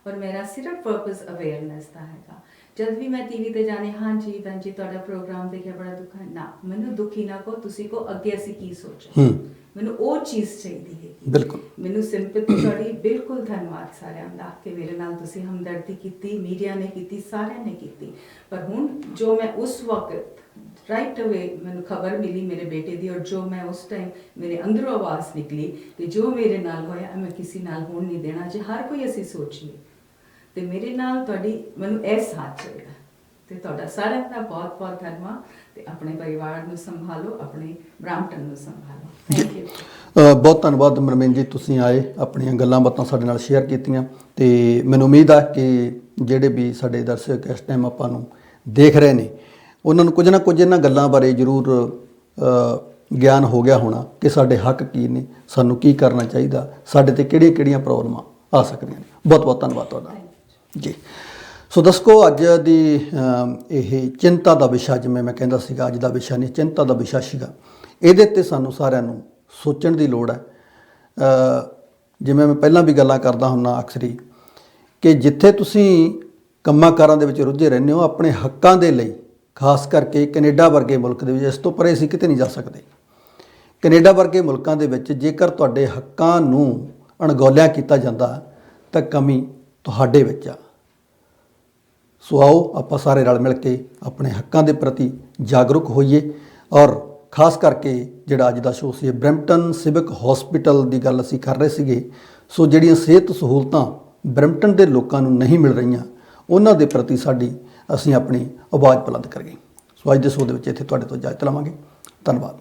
ਔਰ ਮੇਰਾ ਸਿਰਫ ਪਰਪਸ ਅਵੇਅਰਨੈਸ ਦਾ ਹੈਗਾ। ਜਦ ਵੀ ਮੈਂ ਟੀਵੀ ਤੇ ਜਾਣੇ, ਹਾਂਜੀ ਭੈਣ ਜੀ ਤੁਹਾਡਾ ਪ੍ਰੋਗਰਾਮ ਦੇਖਿਆ ਬੜਾ ਦੁੱਖ ਹੈ, ਨਾ ਮੈਨੂੰ ਦੁਖੀ ਨਾ ਕਹੋ, ਤੁਸੀਂ ਕਹੋ ਅੱਗੇ ਅਸੀਂ ਕੀ ਸੋਚਿਆ। ਮੈਨੂੰ ਉਹ ਚੀਜ਼ ਚਾਹੀਦੀ ਹੈ। ਬਿਲਕੁਲ ਮੈਨੂੰ ਸਿੰਪਥੀ ਤੁਹਾਡੀ ਬਿਲਕੁਲ ਧੰਨਵਾਦ ਸਾਰਿਆਂ ਦਾ ਕਿ ਮੇਰੇ ਨਾਲ ਤੁਸੀਂ ਹਮਦਰਦੀ ਕੀਤੀ, ਮੀਡੀਆ ਨੇ ਕੀਤੀ, ਸਾਰਿਆਂ ਨੇ ਕੀਤੀ। ਪਰ ਹੁਣ ਜੋ ਮੈਂ ਉਸ ਵਕਤ ਰਾਈਟ ਅਵੇ ਮੈਨੂੰ ਖਬਰ ਮਿਲੀ ਮੇਰੇ ਬੇਟੇ ਦੀ, ਔਰ ਜੋ ਮੈਂ ਉਸ ਟਾਈਮ ਮੇਰੇ ਅੰਦਰੋਂ ਆਵਾਜ਼ ਨਿਕਲੀ ਕਿ ਜੋ ਮੇਰੇ ਨਾਲ ਹੋਇਆ ਮੈਂ ਕਿਸੇ ਨਾਲ ਹੋਣ ਨਹੀਂ ਦੇਣਾ। ਜੇ ਹਰ ਕੋਈ ਅਸੀਂ ਸੋਚੀਏ ਤੇ ਮੇਰੇ ਨਾਲ ਤੁਹਾਡੀ ਮੈਨੂੰ ਇਹ ਸਾਥ ਚਾਹੀਦਾ। ਤੇ ਤੁਹਾਡਾ ਸਾਰਿਆਂ ਦਾ ਬਹੁਤ ਬਹੁਤ ਧੰਨਵਾਦ। ਤੇ ਆਪਣੇ ਪਰਿਵਾਰ ਨੂੰ ਸੰਭਾਲੋ, ਆਪਣੇ ਬ੍ਰਾਂਪਟਨ ਨੂੰ ਸੰਭਾਲੋ। Thank you. ਬਹੁਤ ਧੰਨਵਾਦ ਮਨਮੀਨ ਜੀ, ਤੁਸੀਂ ਆਏ, ਆਪਣੀਆਂ ਗੱਲਾਂ ਬਾਤਾਂ ਸਾਡੇ ਨਾਲ ਸ਼ੇਅਰ ਕੀਤੀਆਂ। ਤੇ ਮੈਨੂੰ ਉਮੀਦ ਆ ਕਿ ਜਿਹੜੇ ਵੀ ਸਾਡੇ ਦਰਸ਼ਕ ਇਸ ਟਾਈਮ ਆਪਾਂ ਨੂੰ ਦੇਖ ਰਹੇ ਨੇ, ਉਹਨਾਂ ਨੂੰ ਕੁਝ ਨਾ ਕੁਝ ਇਹਨਾਂ ਗੱਲਾਂ ਬਾਰੇ ਜ਼ਰੂਰ ਗਿਆਨ ਹੋ ਗਿਆ ਹੋਣਾ ਕਿ ਸਾਡੇ ਹੱਕ ਕੀ ਨੇ, ਸਾਨੂੰ ਕੀ ਕਰਨਾ ਚਾਹੀਦਾ, ਸਾਡੇ ਤੇ ਕਿਹੜੀਆਂ ਪ੍ਰੋਬਲਮਾਂ ਆ ਸਕਦੀਆਂ ਨੇ। ਬਹੁਤ ਬਹੁਤ ਧੰਨਵਾਦ ਤੁਹਾਡਾ ਜੀ। ਸੋ ਦਰਸ਼ਕੋ, ਅੱਜ ਦੀ ਇਹ ਚਿੰਤਾ ਦਾ ਵਿਸ਼ਾ, ਜਿਵੇਂ ਮੈਂ ਕਹਿੰਦਾ ਸੀਗਾ, ਅੱਜ ਦਾ ਵਿਸ਼ਾ ਨਹੀਂ, ਚਿੰਤਾ ਦਾ ਵਿਸ਼ਾ ਸੀਗਾ। ਇਹਦੇ 'ਤੇ ਸਾਨੂੰ ਸਾਰਿਆਂ ਨੂੰ ਸੋਚਣ ਦੀ ਲੋੜ ਹੈ। ਜਿਵੇਂ ਮੈਂ ਪਹਿਲਾਂ ਵੀ ਗੱਲਾਂ ਕਰਦਾ ਹੁੰਦਾ ਅਕਸਰ ਹੀ, ਕਿ ਜਿੱਥੇ ਤੁਸੀਂ ਕੰਮਾਂ ਕਾਰਾਂ ਦੇ ਵਿੱਚ ਰੁੱਝੇ ਰਹਿੰਦੇ ਹੋ, ਆਪਣੇ ਹੱਕਾਂ ਦੇ ਲਈ, ਖਾਸ ਕਰਕੇ ਕੈਨੇਡਾ ਵਰਗੇ ਮੁਲਕ ਦੇ ਵਿੱਚ, ਇਸ ਤੋਂ ਪਰੇ ਅਸੀਂ ਕਿਤੇ ਨਹੀਂ ਜਾ ਸਕਦੇ। ਕੈਨੇਡਾ ਵਰਗੇ ਮੁਲਕਾਂ ਦੇ ਵਿੱਚ ਜੇਕਰ ਤੁਹਾਡੇ ਹੱਕਾਂ ਨੂੰ ਅਣਗੌਲਿਆ ਕੀਤਾ ਜਾਂਦਾ ਤਾਂ ਕਮੀ ਤੁਹਾਡੇ ਵਿੱਚ ਆ। ਸੋ ਆਓ ਆਪਾਂ ਸਾਰੇ ਰਲ ਮਿਲ ਕੇ ਆਪਣੇ ਹੱਕਾਂ ਦੇ ਪ੍ਰਤੀ ਜਾਗਰੂਕ ਹੋਈਏ। ਔਰ ਖਾਸ ਕਰਕੇ ਜਿਹੜਾ ਅੱਜ ਦਾ ਸ਼ੋਅ ਸੀ, ਬਰੈਂਪਟਨ ਸਿਵਿਕ ਹਸਪੀਟਲ ਦੀ ਗੱਲ ਅਸੀਂ ਕਰ ਰਹੇ ਸੀਗੇ। ਸੋ ਜਿਹੜੀਆਂ ਸਿਹਤ ਸਹੂਲਤਾਂ ਬਰੈਂਪਟਨ ਦੇ ਲੋਕਾਂ ਨੂੰ ਨਹੀਂ ਮਿਲ ਰਹੀਆਂ, ਉਹਨਾਂ ਦੇ ਪ੍ਰਤੀ ਅਸੀਂ ਆਪਣੀ ਆਵਾਜ਼ ਬੁਲੰਦ ਕਰੀਏ। ਸੋ ਅੱਜ ਦੇ ਸ਼ੋਅ ਦੇ ਵਿੱਚ ਇੱਥੇ ਤੁਹਾਡੇ ਤੋਂ ਇਜਾਜ਼ਤ ਲਵਾਂਗੇ। ਧੰਨਵਾਦ।